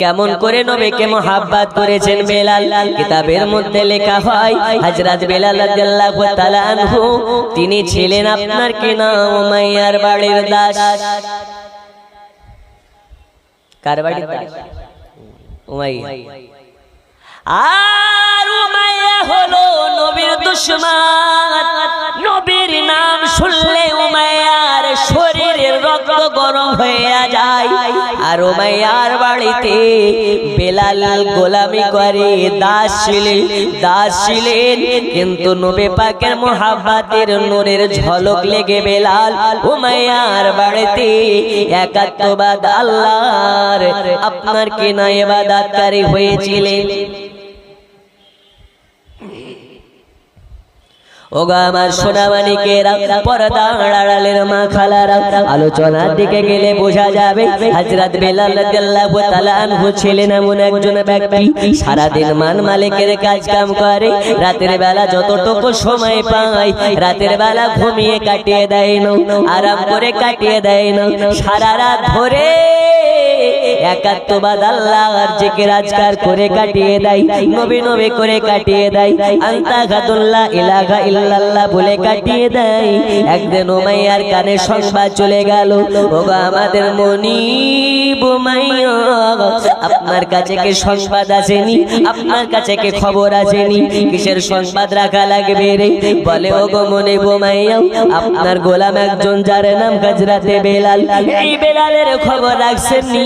কেমন করে নবীকে মোহাব্বত করেছেন বেলাল। কিতাবের মধ্যে লেখা হয় হযরত বেলাল রাদিয়াল্লাহু তাআলা আনহু তিনি ছিলেন আপনার কি না উমাইয়ার বাড়ির দাস। কার বাড়ির দাস? উমাইয়া। আর উমাইয়া হলো নবীর দুশমন। নবীর নাম শুনলে উমাইয়ার শরীরের রক্ত গরম হয়ে যায়। আর উমাইয়ার বাড়িতে বেলাল গোলামি করে দাস ছিলেন কিন্তু নবী পাকের মোহাব্বতের নূরের ঝলক লেগে বেলাল উমাইয়ার বাড়িতে একাত্মবাদ আল্লাহর আপনার কি না ইবাদতকারী হয়েছিলেন। ওগো আমার সোনামানিকেরা, পর্দার আড়ালের মা খালারা, আলোচনার দিকে গেলে বোঝা যাবে হযরত বেলাল রাদিয়াল্লাহু তাআলা আনহু ছিলেন এমন একজন ব্যক্তি সারাদিন মান মালিকের কাজ কাম করে, রাতের বেলা যতটুকু সময় পায় রাতের বেলা ঘুমিয়ে কাটিয়ে দেয় না, আরাম করে কাটিয়ে দেয় না, সারা রাত ধরে একাত্মবাদ আল্লাহর জিকির আজকার করে কাটিয়ে দেয়, নবী নবী করে কাটিয়ে দেয়, আনতাগাদুল্লাহ ইলাহা ইল্লাল্লাহ বলে কাটিয়ে দেয়। একদিন উমাইয়ার কানে সংবাদ চলে গেল, ওগো আমাদের মুনিব উমাইয়া, আপনার কাছে কি সংবাদ আসেনি? আপনার কাছে কি খবর আসেনি? কিসের সংবাদ রাখা লাগবে রে? বলে ওগো মুনিব উমাইয়া, আপনার গোলাম একজন যার নাম হযরতে বেলাল, এই বেলালের খবর রাখছেননি?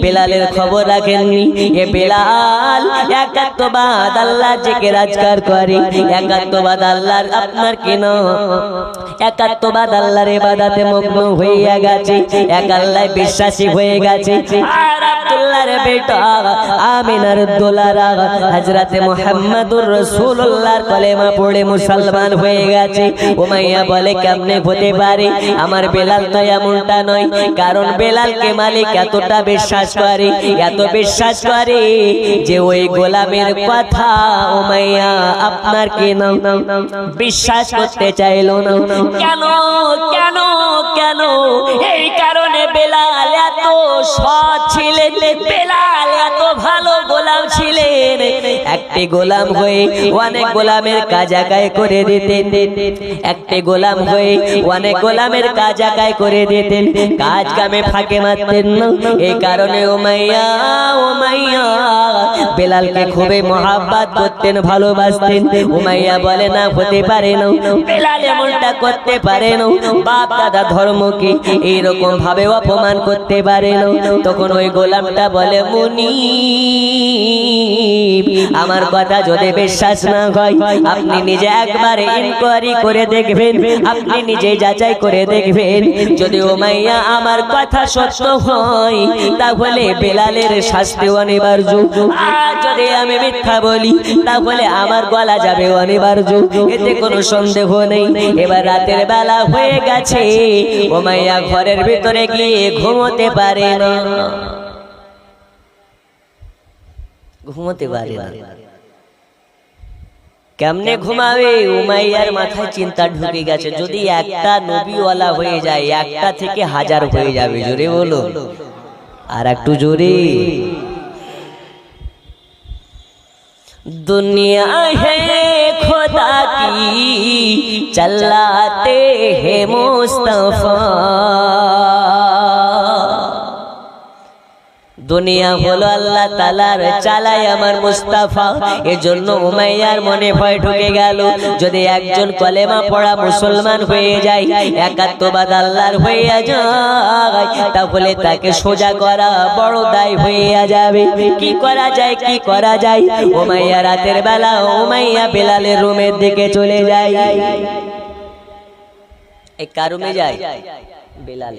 বেলালের খবর রাখেননি? এ বেলাল একাত্মবাদ আল্লাহ জিকির আজকার করে, একাত্মবাদ আল্লাহর আপনার কেন একাত্মবাদ আল্লাহর ইবাদতে মগ্ন হয়ে গেছে, এক আল্লাহ বিশ্বাসী হয়ে গেছে। আর আব্দুল্লাহর বেটা আমিনার দোলারা হযরতে মুহাম্মদুর রাসূলুল্লাহর কলেমা পড়ে মুসলমান হয়ে গেছে। উমাইয়া বলে কেমনে হতে পারে? আমার বেলাল তো এমনটা নয়, কারণ বেলালকে মালিক এতটা বিশ্বাস করে, এত বিশ্বাস করে যে ওই গোলামের কথা উমাইয়া আপনার কেন বিশ্বাস করতে চাইলো না। কেন কেন কেন? এই কারণে বেলাল এত সৎ ছিলেন, বেলাল এত ভালো গোলাম ছিলেন, একটি গোলাম হয়ে অনেক গোলামের কাজ আদায় করে দিতেন, একটি গোলাম হয়ে অনেক গোলামের কাজ আদায় করে দিতেন, কাজ কামে ফাঁকে মারতেন না। এই কারণে উমাইয়া বেলালকে খুবই মহাব্বত করতেন, ভালোবাসতেন। উমাইয়া বলে না, হতে পারে না, বেলাল এমনটা করতে পারে না, বাপ দাদা ধর্মকে এইরকম ভাবে অপমান করতে পারে না। তখন ওই গোলামটা বলে, মুনিব, আমার কথা যদি বিশ্বাস না হয় আপনি নিজে একবার ইনকোয়ারি করে দেখবেন, আপনি নিজে যাচাই করে দেখবেন, যদি উমাইয়া আমার কথা সত্য হয় তাহলে বেলালের শাস্তি অনিবার্য, আর যদি আমি মিথ্যা বলি তাহলে আমার গলা যাবে অনিবার্য, এতে কোনো সন্দেহ নেই। এবার রাতের বেলা হয়ে গেছে, উমাইয়া ঘরের ভিতরে গিয়ে ঘুমোতে পারে না, ঘুমোতে পারে না। কেমনে ঘুমাবে? উমাইয়ার মাথায় চিন্তা ঢুকে গেছে, যদি একটা নবীওয়ালা হয়ে যায় একটা থেকে হাজার হয়ে যাবে। জোরে বলো, আর একটু জোরে। दुनिया है खुदा की चलाते हैं मुस्तफा, দুনিয়া হলো আল্লাহ তাআলার, চালায় আমার মুস্তাফা। এজন্য উমাইয়ার মনে ভয় ঢুকে গেল, যদি একজন কলেমা পড়া মুসলমান হয়ে যায়, একাত্মবাদ আল্লাহর হয়ে যায়, তাহলে তাকে সোজা করা বড় দায় হয়ে যাবে। কি করা যায়, কি করা যায়? উমাইয়া রাতের বেলা উমাইয়া বেলালের রুমের দিকে চলে যায়। এই কার রুমে যায়? বেলাল।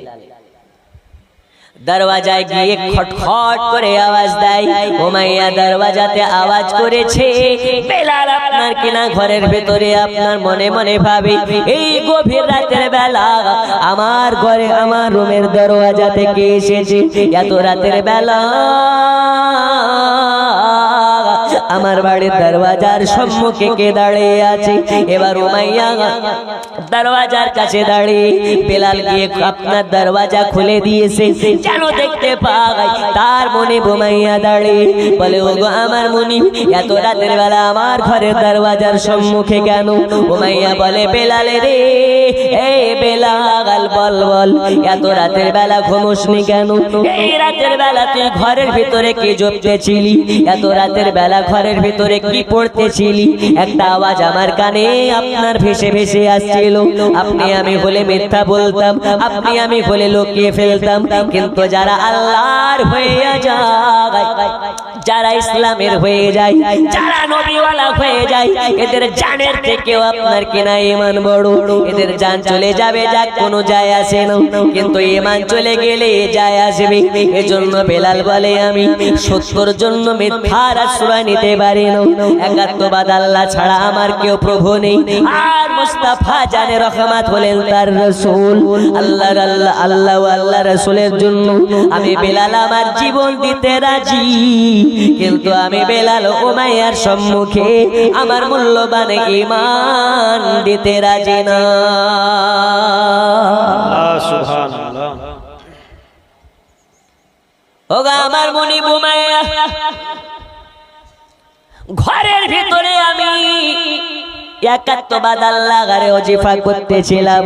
দরওয়াজায় গিয়ে খটখট করে আওয়াজ দেয়। উমাইয়া দরওয়াজাতে আওয়াজ করেছে, বেলাল আপনার কিনা ঘরের ভেতরে। আপনার মনে মনে ভাবে, এই গভীর রাতের বেলা আমার ঘরে আমার রুমের দরওয়াজা থেকে এসেছে, এত রাতের বেলা আমার বাড়ির দরওয়াজার সম্মুখে কে দাঁড়িয়ে আছে। এবার উমাইয়া দরওয়াজার কাছে দাঁড়িয়ে বেলাল গিয়ে আপনার দরওয়াজা খুলে দিয়েছে যেন দেখতে পাই তার মনে উমাইয়া দাঁড়িয়ে বলে ওগো আমার মনি এত রাতের বেলা আমার ঘরের দরওয়াজার সম্মুখে কেন? উমাইয়া বলে বেলাল রে এই বেলাল বল বল এত রাতের বেলা ঘুমোসনি কেন? এই রাতের বেলা তুই ঘরের ভিতরে কি জপতেছিলি? এত রাতের বেলা ঘরের ভিতরে কি পড়তেছিলি? একটা আওয়াজ আমার কানে আপনার ভেসে ভেসে আসছিল। আপনি আমি হলে মিথ্যা বলতাম, আপনি আমি হলে লুকিয়ে ফেলতাম, কিন্তু যারা আল্লাহর হয়ে যায়, যারা ইসলামের হয়ে যায়, যারা নবীওয়ালা হয়ে যায়, এদের জানের থেকেও আপনার কিনা ঈমান বড়। এদের জান চলে যাবে যাক কোনো যায় আসে না, কিন্তু ঈমান চলে গেলে যায় আসবে। এজন্য বেলাল বলে আমি 70 জন্য মিথ্যার আশ্রয় নিতে পারি না। একাত্মবাদ আল্লাহ ছাড়া আমার কেউ প্রভু নেই। আর মুস্তাফা জানে রহমত হলেন তার রাসূল। আল্লাহর আল্লাহ আল্লাহ ও আল্লাহ রাসূলের জন্য আমি বেলাল আমার জীবন দিতে রাজি, কিন্তু আমি বেলাল উমাইয়ার সম্মুখে আমার মূল্যবান ঈমান দিতে রাজি না। সুবহানাল্লাহ। ওগো আমার মনি উমাইয়া, ঘরের ভিতরে আমি একাত্মবাদ আল্লাহরে ওজিফা করতেছিলাম,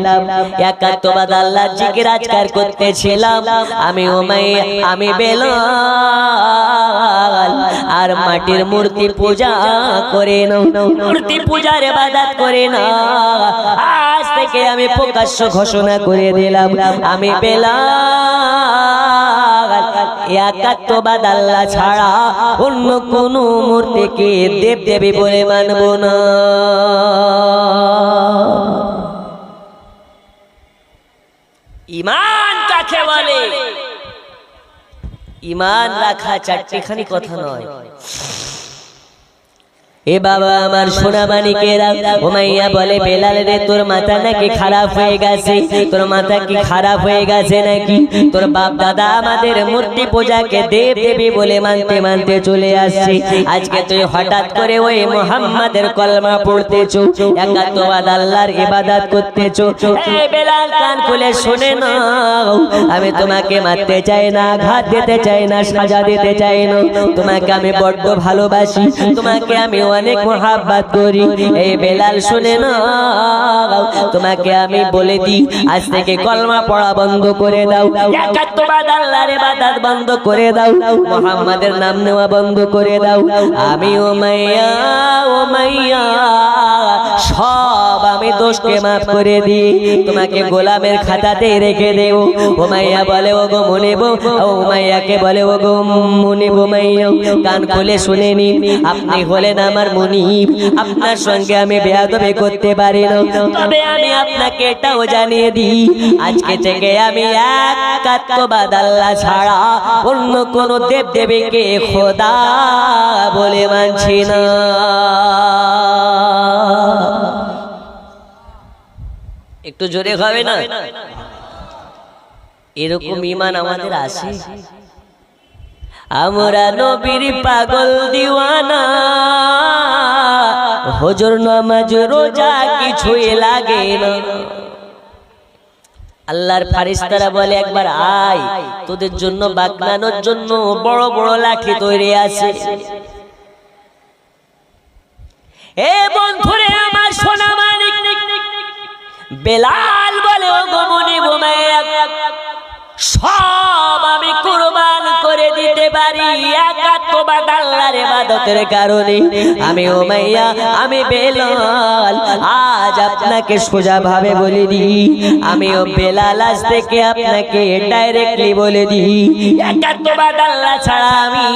একাত্মবাদ আল্লাহ জিকির আজকার করতেছিলাম। আমি উমাইয়া, আমি বেলাল আর মাটির মূর্তি পূজা করে না, মূর্তি পূজার ইবাদত করে না। আজ থেকে আমি প্রকাশ্য ঘোষণা করে দিলাম আমি বেলাল একাত্মবাদ আল্লাহ ছাড়া অন্য কোন মূর্তিকে দেব দেবী বলে মানব না। ঈমান কাকে বলে? ঈমান রাখা চারটিখানি কথা নয়। এ বাবা আমার সোনা মানিকেরা, উমাইয়া বলে বেলাল রে তোর মাথা নাকি খারাপ হয়ে গেছে? তোর মাথা কি খারাপ হয়ে গেছে নাকি? তোর বাপ দাদা আমাদের মূর্তি পূজাকে দেব দেবী বলে মানতে মানতে চলে আসছে, আজকে তুই হঠাৎ করে ওই মুহাম্মাদের কলমা পড়তেছো, একাত্মবাদ আল্লাহর ইবাদত করতেছো। এই বেলাল কান খুলে শুনে নাও, আমি তোমাকে মারতে চাই না, আঘাত দিতে চাই না, সাজা দিতে চাই না। তোমাকে আমি বড্ড ভালোবাসি, তোমাকে আমি অনেক মোহাব্বত করি। এই বেলাল শুনে না, তোমাকে আমি বলে দিই আজ থেকে কলমা পড়া বন্ধ করে দাও, একাত্মবাদ আল্লাহর ইবাদত বন্ধ করে দাও, মুহাম্মাদের নাম নেওয়া বন্ধ করে দাও। আমি উমাইয়া উমাইয়া সব আমি দোষকে মাফ করে দিই, তোমাকে গোলামের খাতাতে রেখে দেব। উমাইয়া বলে ওগো মুনিব, উমাইয়াকে বলে ওগো মুনিব উমাইয়া কান খুলে শুনে নিন, আপনি হলেন আমার মুনিব, আপনার সঙ্গে আমি বেয়াদবি করতে পারি না। তবে আমি আপনাকে এটাও জানিয়ে দিই আজকে থেকে আমি একাত্মবাদ আল্লাহ ছাড়া অন্য কোন দেব দেবীকে খোদা বলে মানছি না। একটু জোরে হবে না? এরকম ঈমান আমাদের আছে? আমরা নবীর পাগল দিওয়ানা, হজর নামাজ রোজা কিছুই লাগে না। আল্লাহর ফারিস্তারা বলে একবার আয়, তোদের জন্য বাগনানোর জন্য বড় বড় লাঠি তৈরি আছে। এ বন্ধুরে আমার সোনা মানিক, বেলাল বলে ওগো মুনিব উমাইয়া সব আমি কুরবান করে দিতে পারি একাত্মবাদ আল্লাহর ইবাদতের কারণে। আমি উমাইয়া, আমি বেলাল আজ আপনাকে সোজা ভাবে বলে দিই, আমিও বেলাল আজ থেকে আপনাকে ডাইরেক্টলি বলে দিই একাত্মবাদ আল্লাহ ছাড়া আমি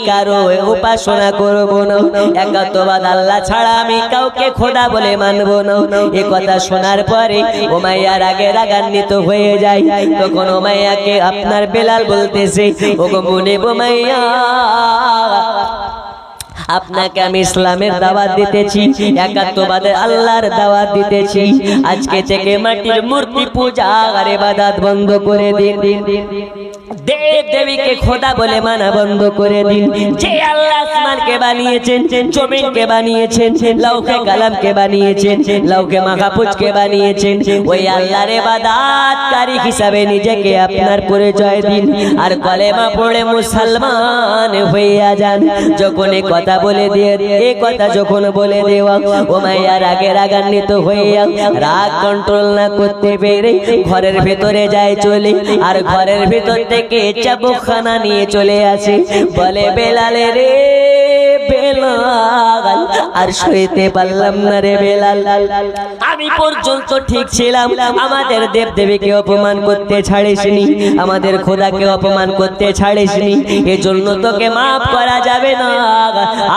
কারো উপাসনা করব না, একাত্মবাদ আল্লাহ ছাড়া আমি কাউকে খোদা বলে মানব না। এই কথা শোনার পরে উমাইয়া রাগে রাগান্বিত হয়ে যায়। তখন উমাইয়াকে আপনার বেলাল বলতেছে ওগো মুনিব উমাইয়া, আপনাকে আমি ইসলামের দাওয়াত দিতেছি, একাত্মবাদে আল্লাহর দাওয়াত দিতেছি। আজকে থেকে মাটির মূর্তি পূজা আর ইবাদত বন্ধ করে দিন। দেব দেবীকে খোদা বলে মানা বন্ধ করে দিন। যে আল্লাহ আসমানকে বানিয়েছেন, জমিনকে বানিয়েছেন, লৌহে কালামকে বানিয়েছেন, লৌহে মাহফুজকে বানিয়েছেন, ওই আল্লাহর ইবাদতকারী হিসাবে নিজেকে আপনার পরিচয় দিন আর কলেমা পড়ে মুসলমান হইয়া যান। যখন এই কথা বলে দিয়ে এই কথা যখন বলে দেওয়া উমাইয়া রাগে রাগান্বিত হইয়া রাগ কন্ট্রোল না করতে পেরে ঘরের ভেতরে যায় চলে, আর ঘরের ভেতর থেকে চাবুকখানা নিয়ে চলে আসে। বলে বেলালে রে বেলাল, আর সইতে পারলাম না রে বেলাল, আমি পর্যন্ত ঠিক ছিলাম, আমাদের দেব দেবীকে অপমান করতে ছাড়িসনি, আমাদের খোদাকে অপমান করতে ছাড়িসনি, এজন্য তোকে মাফ করা যাবে না,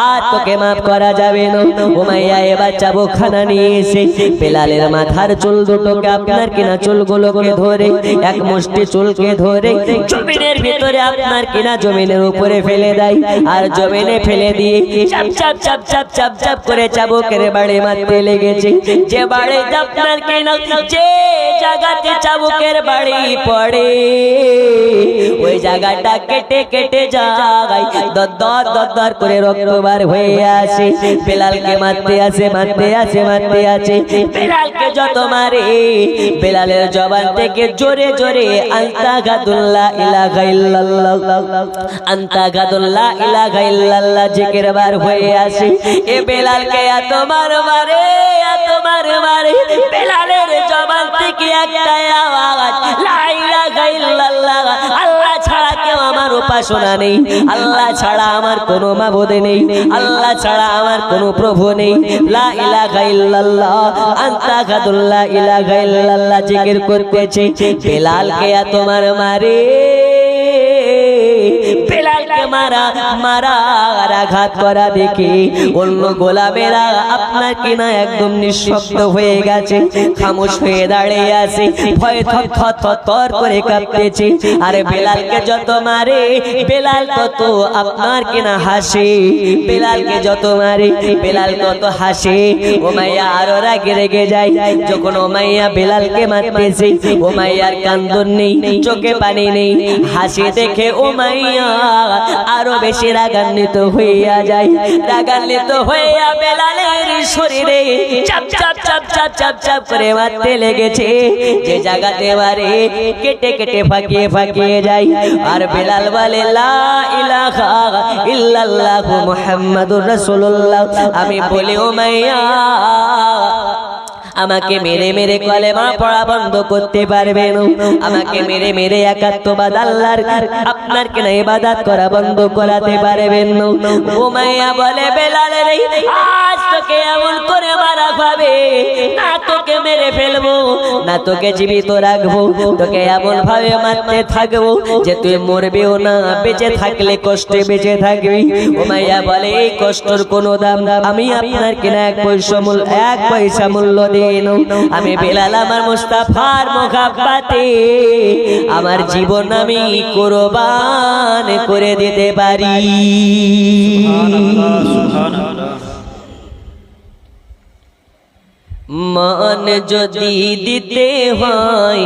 আর তোকে মাফ করা যাবে না। উমাইয়া এবার চাবুকখানা নিয়ে এসে বেলালের মাথার চুল দুটোকে আপনার কিনা চুলগুলোকে ধরে এক মুষ্টি চুলকে ধরে জমিনের ভিতরে আপনার কিনা জমিনের উপরে ফেলে দেয়, আর জমিনে ফেলে দিয়ে চাপ চাপ চাপ চাপ চাপ চাপ করে চাবুকের বাড়ি মারতে লেগেছে। যে বাড়ি আপনার কিনা যে জায়গাতে চাবুকের বাড়ি পড়ে ওই জায়গাটা কেটে কেটে যায়, দর দর দর করে রক্ত বার হয়ে আসে। বেলালকে মারতে আসে মারতে আসে মারতে আসে, বেলালকে যত মারে বেলালের জবান থেকে জোরে জোরে আন্তাগাদুল্লাহ ইলাহা ইল্লাল্লাহ আন্তাগাদুল্লাহ ইলাহা ইল্লাল্লাহ জিকির বার হয়ে আসে। এ বেলালকে এত মার মারে এত মার মারে, বেলালের জবান থেকে একটা আওয়াজ লা ইলাহা ইল্লাল্লাহ, আল্লাহ ছাড়া কেউ আমার উপাসনা নেই, আল্লাহ ছাড়া আমার কোনো মাবুদ নেই, আল্লাহ ছাড়া আমার কোনো প্রভু নেই, লা ইলাহা ইল্লাল্লাহ আন্তাগাদুল্লাহ ইলাহা ইল্লাল্লাহ জিকির করতেছে। বেলালকে এত মার মারে, বেলালকে মারা মারা আঘাত করা দেখে অন্য গোলামেরা আপনার কিনা একদম নিঃশব্দ হয়ে গেছে, খামোশ হয়ে দাঁড়িয়ে আছে, ভয়ে থর থর থর করে কাঁপতেছে। আরে বেলালকে যত মারে বেলাল তত আপনার কিনা হাসে, বেলালকে যত মারে বেলাল তত হাসে। উমাইয়া আরো রাগে রেগে যায়। যখন উমাইয়া বেলালকে মারতেছে উমাইয়ার কান্দন নেই, চোখে পানি নেই, হাসি দেখে উমাইয়া আরো বেশি রাগান্বিত হইয়া যায়। রাগান্বিত হইয়া বেলালের শরীরে চাপ চাপ চাপ চাপ চাপ চাপ করে মারতে লেগেছে। যে জায়গাতে মারে কেটে কেটে ফাঁকিয়ে ফাঁকিয়ে যায়। আর বেলাল বলে লা ইলাহা ইল্লাল্লাহ মুহাম্মাদুর রাসূলুল্লাহ। আমি বলি উমাইয়া আমাকে মেরে মেরে কলেমা পড়া বন্ধ করতে পারবে না, আমাকে মেরে মেরে একাত্মবাদ আল্লাহর আপনার কেন ইবাদত করা বন্ধ করাতে পারবেন না। উমাইয়া বলে বেলাল রে আজ তোকে এমন করে মারা খাবে, না তোকে মেরে ফেলবো না তোকে জীবিত রাখবো, তোকে এমন ভাবে মারতে থাকবো যে তুই মরবেও না, বেঁচে থাকলে কষ্টে বেঁচে থাকবি। উমাইয়া বলে এই কষ্টের কোনো দাম আমি আপনার কিনা এক পয়সা মূল্য দিই, আমি বেলাল আমার মুস্তাফার মুহাব্বতে আমার জীবন আমি কুরবান করে দিতে পারি। মন যদি দিতে হয়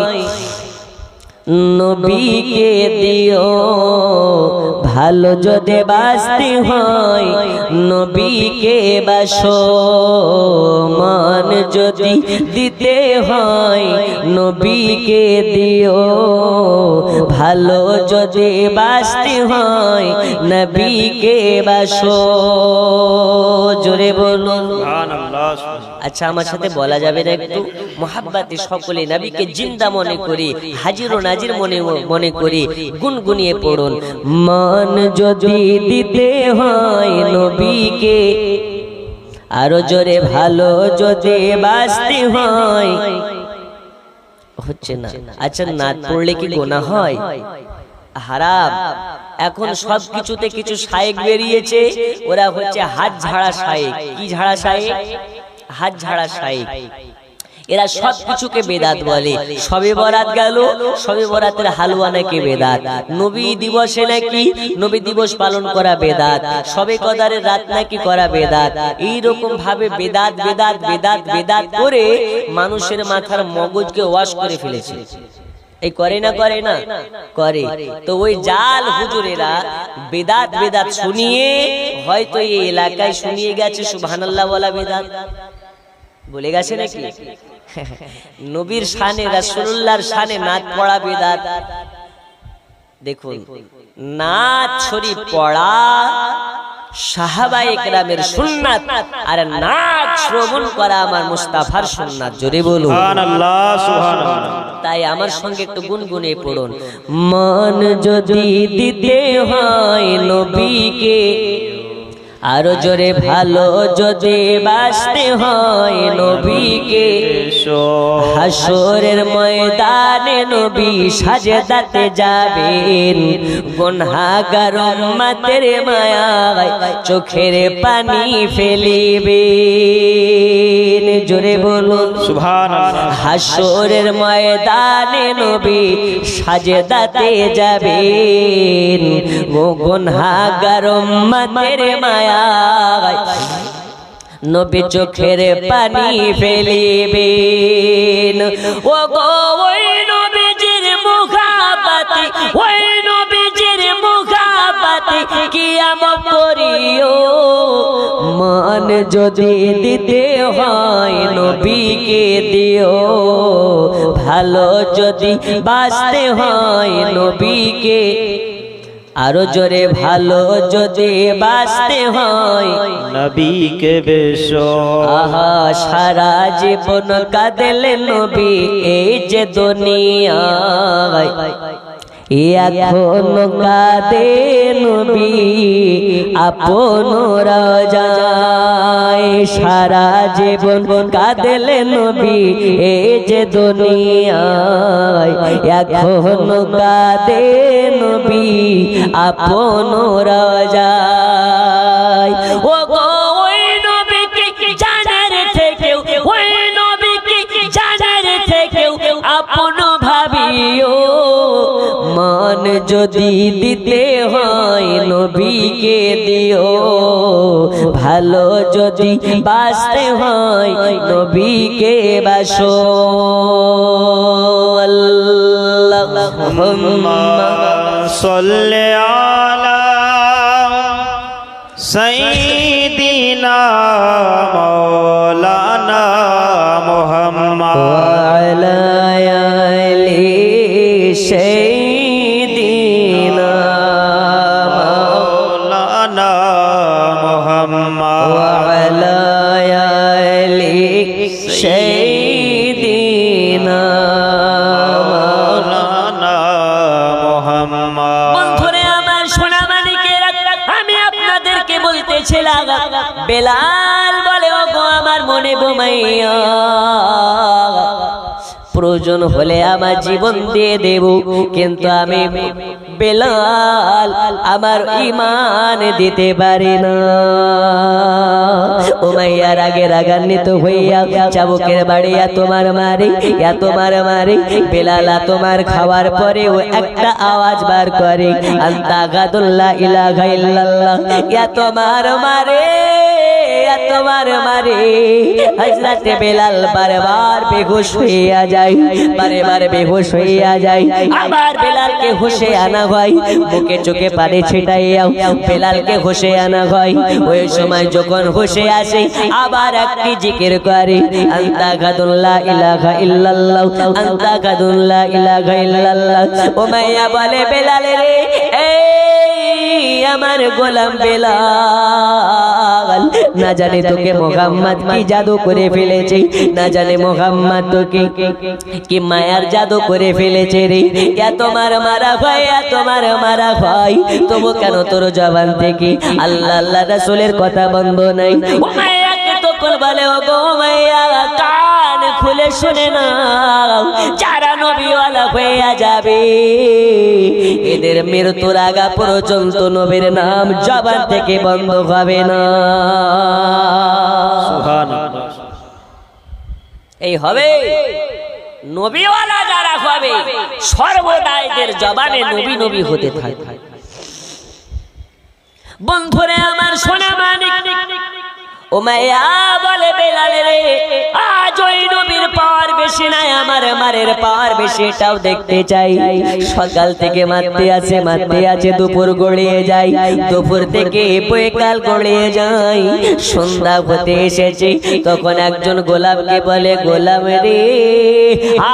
নবীকে দিও, ভালো যদি বাঁচতে হয় নবীকে বাসো। মন যদি দিতে হয় নবীকে দিও, ভালো যদি বাঁচতে হয় নবীকে বাসো। জোরে বলুন আচ্ছা, আমার সাথে বলা যাবে না একটু? মুহাব্বতে সকলে নবীকে জিন্দা মনে করি, হাজির ও নাজির মনে করি, গুনগুনিয়ে পড়ুন। মন যদি দিতে হয় নবীকে, আরো জোরে ভালো যদি বাঁচতে হয়। হচ্ছে না? আচ্ছা, না পড়লে কি গুনাহ হয়? হারাম। এখন সব কিছুতে কিছু শায়েক বেরিয়েছে, ওরা হচ্ছে হাত ঝাড়া শায়েক। কি ঝাড়া শায়েক? হাত ঝাড়া শায়েক। এরা সব কিছুকে বেদাত বলে। শবে বরাত গেল, শবে বরাতের হালুয়া নাকি বেদাত, নবী দিবসে নাকি নবী দিবস পালন করা বেদাত, শবে কদরের রাত নাকি করা বেদাত। এইরকম ভাবে বেদাত বেদাত বেদাত বেদাত করে মানুষের মাথার মগজকে ওয়াশ করে ফেলেছে। এই করে না করে। তো ওই জাল হুজুরেরা বেদাত শুনিয়ে হয়তো এই এলাকায় শুনিয়ে গেছে সুবহানাল্লাহ বলা বেদাত বলে গেছে নাকি? নবীর শানে রাসূলুল্লাহর শানে নাত পড়া বেদাত। দেখুন, নাত শরীফ পড়া সাহাবায়ে কেরামের সুন্নাত, আর নাত শ্রবণ করা আমার মুস্তাফার সুন্নাত। জোরে বলুন সুবহানাল্লাহ, সুবহানাল্লাহ। তাই আমার সঙ্গে একটু গুনগুনে পড়ুন। মন যদি দিতে হয় নবীকে, আরো জোরে ভালো যদি বাসতে হয় নবীকে, হাসরের ময়দানে নবী সাজদাতে যাবেন, গুনাহগার উম্মতের মায়ায় চোখের পানি ফেলিবেন। জোরে বলুন সুবহানাল্লাহ। হাসরের ময়দানে নবী সাজদাতে যাবেন, গুনাহগার উম্মতের মায়ায় নবী চোখের পানি ফেলিবেন। ও গো ওই নবীজির মুখাপাতি, ওই নবীজির মুখাপাতি কিয়ামত করিও, মন যদি দিতে হয় নবীকে দিও, ভালো যদি বাঁচতে হয় নবীকে, আরো জোরে ভালো যদি বাঁচতে হয় নবীকে বেশো। আহা সারা জীবন কাঁদলেন নবী এই যে দুনিয়ায়, এখন কাঁদে নবী আপন রাজায়। সারা জীবন কাঁদলেন নবী এই যে দুনিয়ায়, এখন কাঁদে নবী আপন রাজায়। ও গো ওই নবীকে জানার থেকেও, ওই নবীকে জানার থেকেও আপন ভাবিও, মন যদি দিতে হয় নবীকে দিও, ভালো যদি বাঁচতে হয় নবীকে বাসো। আল্লাহুম্মা সাল্লি আলা সাইয়্যিদিনা মাওলানা মুহাম্মদ ওয়া আলা আলি সাইয়্যিদিনা মাওলানা মুহাম্মদ ওয়া আলা আলি সাইয়্যিদিনা মাওলানা মুহাম্মদ। বন্ধুরে আমার সোনা মানিকেরা, আমি আপনাদেরকে বলতেছিলাম, বেলাল বলে ও গো আমার মনে বোমাইয়া, প্রয়োজন হলে আমার জীবন দিয়ে দেব, কিন্তু আমি বেলাল আমার ঈমান দিতে পারি না। উমাইয়া রাগে রাগান্বিত হইয়া চাবুকের বাড়ি তোমার মারে, বেলাল তোমার খাওয়ার পরেও একটা আওয়াজ বার করে, আন্তাগাদুল্লাহ ইলাহা ইল্লাল্লাহ, তোমার মারে হযরতে বেলাল বারবার বেহুশ হইয়া যায়, বারবার বেহুশ হইয়া যায়। আবার বেলালকে হুশে আনা হয়, মুখে চোখে পানি ছিটাইয়া বেলালকে হুশে আনা হয়। ওই সময় যখন হুশে আসে আবার একটি জিকির করে, আন্তাগাদুল্লাহ ইলাহা ইল্লাল্লাহ, আন্তাগাদুল্লাহ ইলাহা ইল্লাল্লাহ। উমাইয়া বলে বেলাল রে, এই আমার গোলাম বেলাল, না জানে তোকে মোহাম্মদ কি জাদু করে ফেলেছে, না জানে মোহাম্মদ তোকে কি মায়ার জাদু করে ফেলেছে রে। তোমার মারা হয়, তবু কেন তোর জবান থেকে আল্লাহ আল্লাহ রাসূলের কথা বন্ধ নাই? উমাইয়াকে তখন বলে ও গো উমাইয়া, কান খুলে শুনে না, যারা নবীওয়ালা হইয়া যাবে এদের মৃত্যুর আগা পর্যন্ত নবীর নাম জবান থেকে বন্ধ হবে না। সুবহানাল্লাহ। এই হবে নবীওয়ালা যারা হবে সর্বদা এদের জবানে নবী নবী হতে থাকবে। বন্ধুরে আমার সোনা মানিক, উমাইয়া বলে বেলাল রে, আজ ওই নবীর পাওয়ার বেশি নাই, আমার মারের পাওয়ার বেশি, এটাও দেখতে চাই। সকাল থেকে মারতে আছে, দুপুর গড়িয়ে যায়, দুপুর থেকে বৈকাল গড়িয়ে যায়, সন্ধ্যা হতে এসেছে। তখন একজন গোলামকে বলে, গোলাম রে,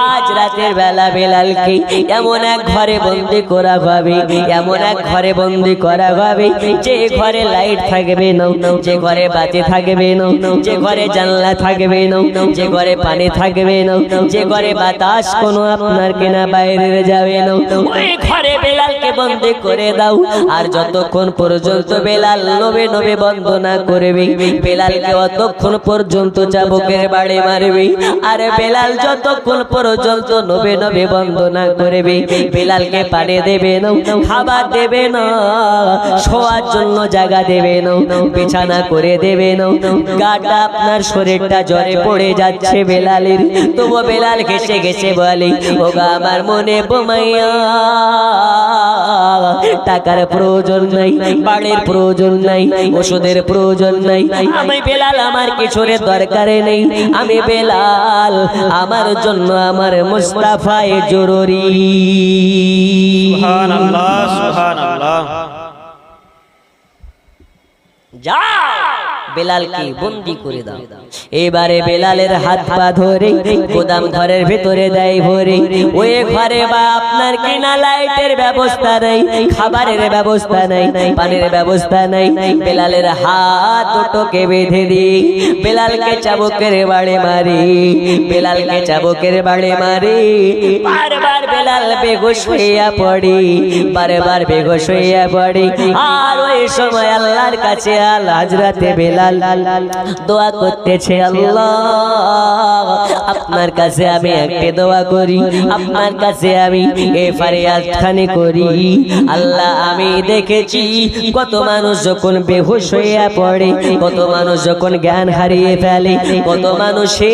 আজ রাতের বেলা বেলালকে এমন এক ঘরে বন্দি করা হবে, এমন এক ঘরে বন্দি করা হবে, যে ঘরে লাইট থাকবে না, যে ঘরে বাতি থাকবে না, যে ঘরে জানলা থাকবে না, যে ঘরে পানি থাকবে না, যে ঘরে বাতাস কোনো আপনার কিনা বাইরে যাবে না, ওই ঘরে বেলালকে বন্দি করে দাও। আর যতক্ষণ পর্যন্ত বেলাল নবে নবে বন্দনা করবে, বেলালকে অতক্ষণ পর্যন্ত চাবুকের বাড়ি মারবে। আর বেলাল যতক্ষণ পর্যন্ত নবে নবে বন্দনা করবে, বেলালকে পানি দেবে না, খাবার দেবে না, শোয়ার জন্য জায়গা দেবে না, বিছানা করে দেবে না। গাটা আপনার শরীরটা জ্বরে পড়ে যাচ্ছে বেলালের, তবু বেলাল ঘেসে ঘেসে বলে, ওগা আমার মনে বোমাইয়া, টাকার প্রয়োজন নাই, বাড়ির প্রয়োজন নাই, ওষুধের প্রয়োজন নাই, আমি বেলাল আমার কিছুর দরকার নেই, আমি বেলাল আমার জন্য আমার মুস্তাফায়ে জরুরি। সুবহানাল্লাহ, সুবহানাল্লাহ। যাও বেলালকে বন্দি করে দাও। এবারে বেলালের হাত পা ধরে গোদাম ঘরের ভিতরে দেয় ভরে। ওই ঘরে বা আপনার কিনা লাইটের ব্যবস্থা নাই, খাবারের ব্যবস্থা নাই, পানির ব্যবস্থা নাই। বেলালের হাত দুটোকে বেঁধে দিয়ে বেলালকে চাবুকের বাড়ি মারি, বেলালকে চাবুকের বাড়ি মারি। বারবার বেলাল বেহুশ হইয়া পড়ি, বারবার বেহুশ হইয়া পড়ি। আর ওই সময় আল্লাহর কাছে আল হাজরাতে বেলাল দোয়া করতেছে, আল্লাহ আপনার কাছে আমি একটা দোয়া করি, আপনার কাছে আমি এই ফরিয়াদ খানি করি। আল্লাহ আমি দেখেছি কত মানুষ যখন বেহুশ হইয়া পড়ে, কত মানুষ যখন জ্ঞান হারিয়ে ফেলে, কত মানুষে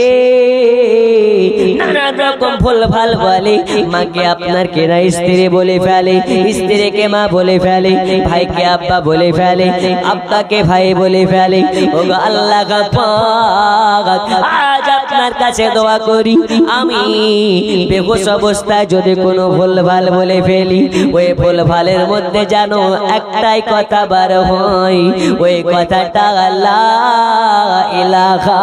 নানা রকম ভুল ভাল বলে, মাকে আপনার কেনা স্ত্রী বলে ফেলে, স্ত্রীকে মা বলে ফেলে, ভাইকে আব্বা বলে ফেলে, আব্বাকে ভাই বলে ফেলে। ওগো আল্লাহ পাক, আজ আপনার কাছে দোয়া করি, আমি বেহুশ অবস্থায় যদি কোনো ভুল ভাল বলে ফেলি, ওই ভুল ভালের মধ্যে যেন একটাই কথা বার হয়, ওই কথাটা লা ইলাহা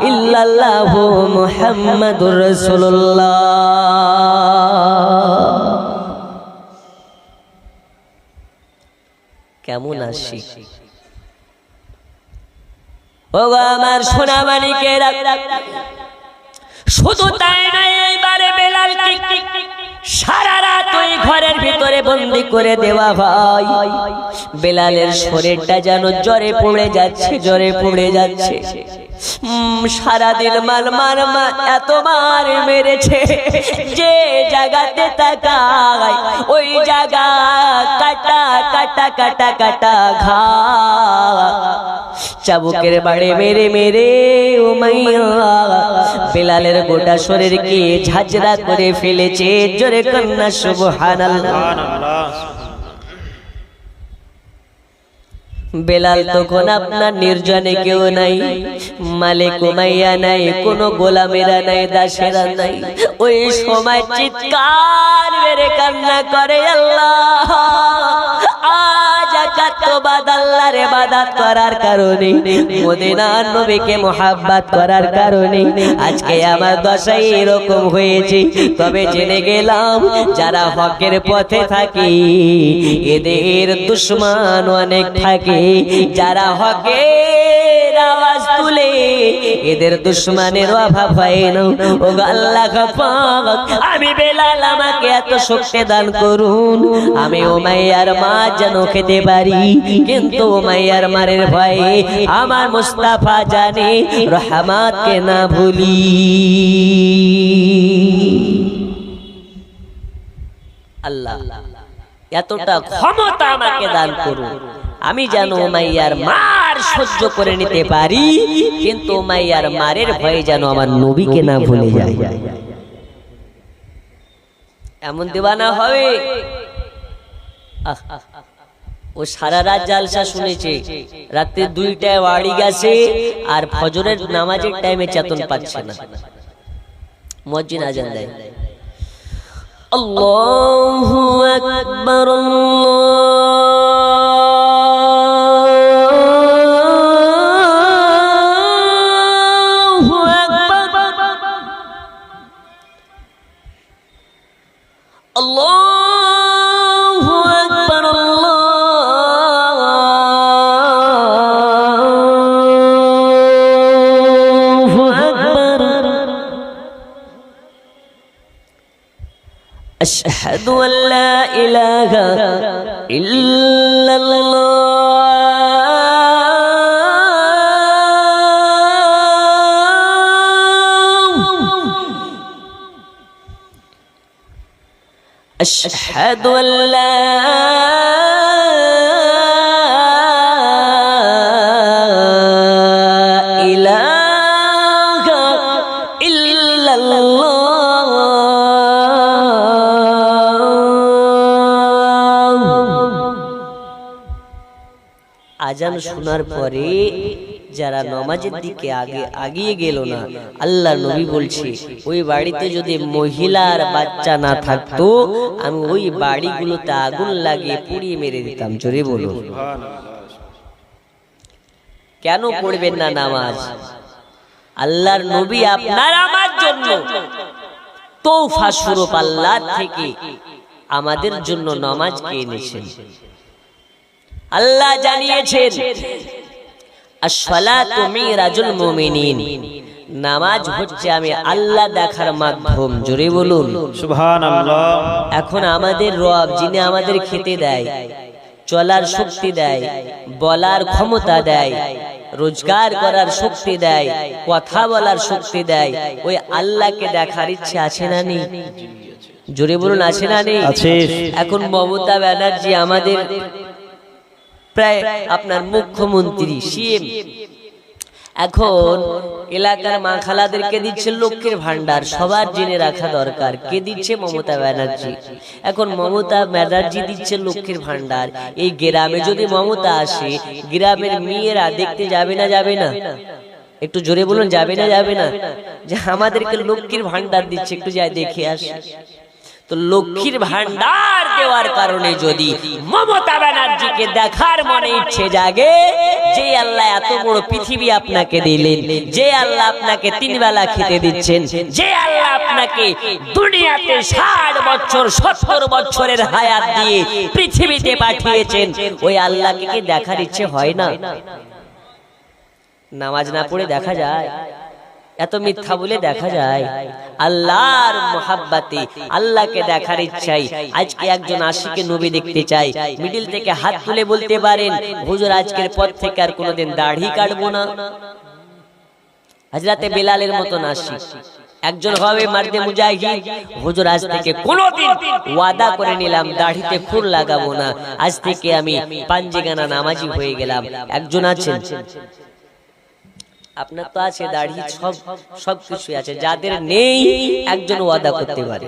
ইল্লাল্লাহু মুহাম্মাদুর রাসূলুল্লাহ। কেমন আসি ওগো আমার সোনা মানিকেরা, শুধু তাই নয়, এইবারে বেলালকে সারা রাত ওই ঘরের ভিতরে বন্দি করে দেওয়া হয়। বেলালের শরীরটা যেন জ্বরে পড়ে যাচ্ছে, জ্বরে পড়ে যাচ্ছে। সারাদিন মার মার মা এত মার মেরেছে, যে জায়গাতে তাকায় ওই জায়গা কাটা কাটা কাটা কাটা ঘা। চাবুকের বাড়ি মেরে মেরে উমাইয়া বেলালের গোটা শরীরকে ঝাঁঝরা করে ফেলেছে। জোরে কন্যা সুবহানাল্লাহ। বেলাল তখন আপনার নির্জনে কেউ নাই, মালিক উমাইয়া নাই, কোনো গোলামেরা নাই, দাসেরা নাই। ওই সময় চিৎকার মেরে কান্না করে, আল্লাহ আজ একাত্মবাদ আল্লাহর ইবাদত করার কারণে, মদিনার নবীকে মুহাব্বত করার কারণে আজকে আমার দশা এরকম হয়েছে। তবে জেনে গেলাম যারা হকের পথে থাকে এদের দুশমন অনেক থাকে, যারা হকের আওয়াজ তুলে এদের দুশমনের অভাব হয় না। ও আল্লাহ পাক, আমি বেলাল আমাকে এত শক্তি দান করুন, আমি উমাইয়ার মা যেন খেতে পারি, কিন্তু উমাইয়ার মারের ভয়ে আমার মুস্তাফা জানে রহমতকে না ভুলি। আল্লাহ এতটা ক্ষমতা আমাকে দান করুন, আমি যেন উমাইয়ার মার সহ্য করে নিতে পারি, কিন্তু উমাইয়ার মারের ভয়ে যেন আমার নবীকে না ভুলে যায়। এমন দিওয়ানা হবে ও সারা রাত জালসা শুনেছে, রাতে 2টায় বাড়ি গেছে আর ফজরের নামাজের টাইমে চেতন পাচ্ছে না। মুয়াজ্জিন আজান দেয়, আল্লাহু আকবার, আল্লাহু আকবার, আল্লাহু আকবার, আল্লাহু আকবার। আশহাদু আল্লা ইলাহা ইল্লাল্লাহ, আশহাদু আল্লা ইলাহা ইল্লাল্লাহ। আজান শোনার পরে যারা নামাজের দিকে আগিয়ে গেল না, আল্লাহ নবী বলছে ওই বাড়িতে যদি মহিলা আর বাচ্চা না থাকতো আমি ওই বাড়িগুলোতে আগুন লাগিয়ে পুড়িয়ে মেরে দিতাম। জোরে বলুন, কেন পড়বেন না নামাজ? আল্লাহর নবী আপনার আমার জন্য তৌফা স্বরূপ আল্লাহ থেকে আমাদের জন্য নামাজকে এনেছেন। আল্লাহ জানিয়েছেন আসসালাতু মিরাজুল মুমিনিন, নামাজ হচ্ছে আমি আল্লাহ দেখার মাধ্যম। জোরে বলুন সুবহানাল্লাহ। এখন আমাদের রব যিনি আমাদের খেতে দেয়, চলার শক্তি দেয়, বলার ক্ষমতা দেয়, রোজগার করার শক্তি দেয়, কথা বলার শক্তি দেয়, ওই আল্লাহকে দেখার ইচ্ছে আছে না নেই? জোরে বলুন আছে না নেই? এখন মমতা ব্যানার্জি আমাদের প্রায় আপনার মুখ্যমন্ত্রী সিএম, এখন এলাকার মা খালাদেরকে দিচ্ছে লক্ষ্মীর ভান্ডার। সবার জেনে রাখা দরকার কে দিচ্ছে? মমতা ব্যানার্জি। এখন মমতা ব্যানার্জি দিচ্ছে লক্ষ্মীর ভান্ডার। এই গ্রামে যদি মমতা আসে, গ্রামের মেয়েরা দেখতে যাবে না যাবে না? একটু জোরে বলুন, যাবে না যাবে না? যে আমাদেরকে লক্ষ্মীর ভান্ডার দিচ্ছে, একটু যাই দেখে আসে। তো লক্ষ্মীর ভান্ডার দেওয়ার কারণে যদি মমতা ব্যানার্জিকে দেখার মনে ইচ্ছে জাগে, যে আল্লাহ এত বড় পৃথিবী আপনাকে দিলেন, যে আল্লাহ আপনাকে 3 বেলা খেতে দিচ্ছেন, যে আল্লাহ আপনাকে দুনিয়াতে 60 বছর 70 বছরের হায়াত দিয়ে পৃথিবীতে পাঠিয়েছেন, ওই আল্লাহকে কি দেখার ইচ্ছে হয় না? নামাজ না পড়ে দেখা যায়? এত মিথ্যা বলে দেখা যায়? আল্লাহর মোহাব্বতে আল্লাহকে দেখার ইচ্ছাই আজকে একজন আশিকে নবী দেখতে চাই, মিডিল থেকে হাত তুলে বলতে পারেন হুজুর আজকের পর থেকে আর কোনোদিন দাড়ি কাটবো না। হযরতে বেলালের মতন আশিক একজন হবে মার্দে মুজাহিদ, হুজুর আজ থেকে কোনোদিন ওয়াদা করে নিলাম দাড়িতে খুর লাগাবো না, আজ থেকে আমি পাঞ্জেগানা নামাজি হয়ে গেলাম। একজন আছেন? আপনার তো আছে দাড়ি, সব কিছু আছে, যাদের নেই একজন ওয়াদা করতে পারে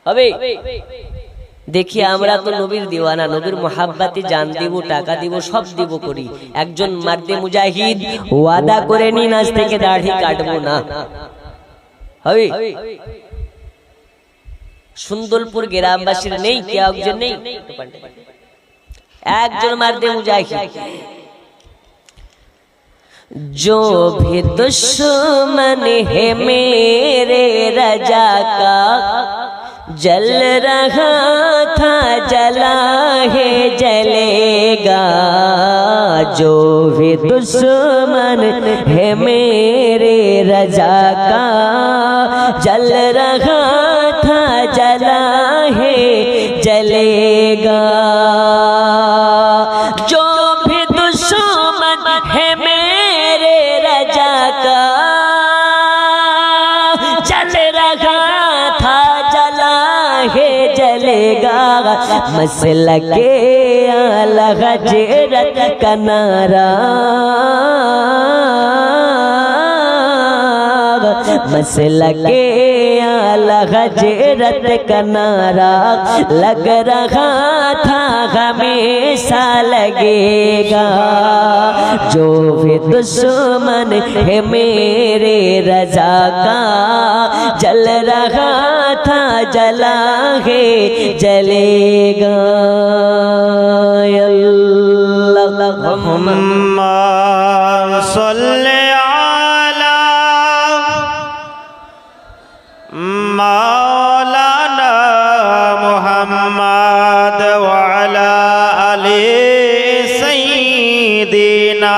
হবে। দেখি আমরা তো নবীর দিওয়ানা, নবীর মোহাব্বতে জান দিব, টাকা দিব, সব দিব করি। একজন মার্দে মুজাহিদ ওয়াদা করে নিন আজ থেকে দাড়ি কাটবো না, হবে? সুন্দরপুর গ্রামবাসীর নেই কে? একজন নেই? একজন মার্দে মুজাহিদ। जो भी दुश्मन है मेरे रजा का, जल रहा था जला है जलेगा। जो भी दुश्मन है मेरे रजा का, जल रहा था जला है जलेगा। जो भी दुश्मन है मेरे रजा का, जल रहा था जला है जलेगा। मसला के आला हजरत का नारा, मसला के आला हजरत का नारा लग रहा था हमेशा लगेगा जो भी दुश्मन है मेरे रजा का जल रहा था जला है जलेगा अल्लाहुम्मा सल्ले अला मौलाना मुहम्मद व अला आले सय्यिदिना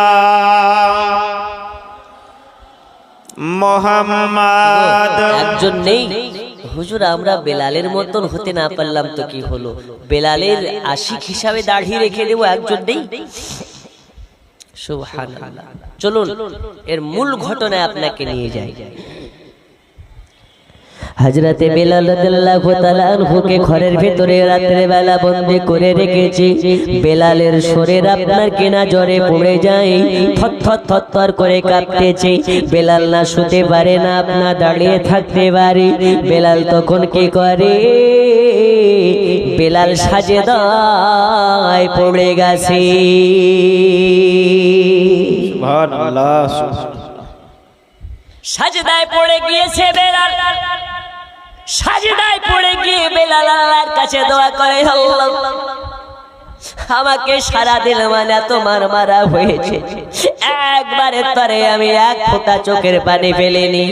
मुहम्मद। একজন নেই হুজুর, আমরা বেলালের মতন হতে না পারলাম তো কি হলো, বেলালের আশিক হিসাবে দাড়ি রেখে দেবো, একজন নেই। সুবহানাল্লাহ। চলুন এর মূল ঘটনায় আপনাকে নিয়ে যাই। হযরতে বেলাল রাদিয়াল্লাহু তাআলা আনহুকে ঘরের ভিতরে রাতের বেলা বন্দী করে রেখেছি। বেলালের শরীর আপনার কিনা জ্বরে পড়ে যায়, থরথর থরথর করে কাঁপতেছে। বেলাল না শুতে পারে না, আপনা দাঁড়িয়ে থাকতে পারে। বেলাল তখন কি করে, বেলাল সাজদায় পড়ে গেছে। সুবহানাল্লাহ। সাজদায় পড়ে গিয়েছে বেলাল। সাজদায় পড়ে গিয়ে বেলাল আল্লাহর কাছে দোয়া করে, আল্লাহ আমাকে সারা দিন মানে এত মারা হয়েছে, একবারে তরে আমি এক ফোঁটা চোখের পানি ফেলিনি।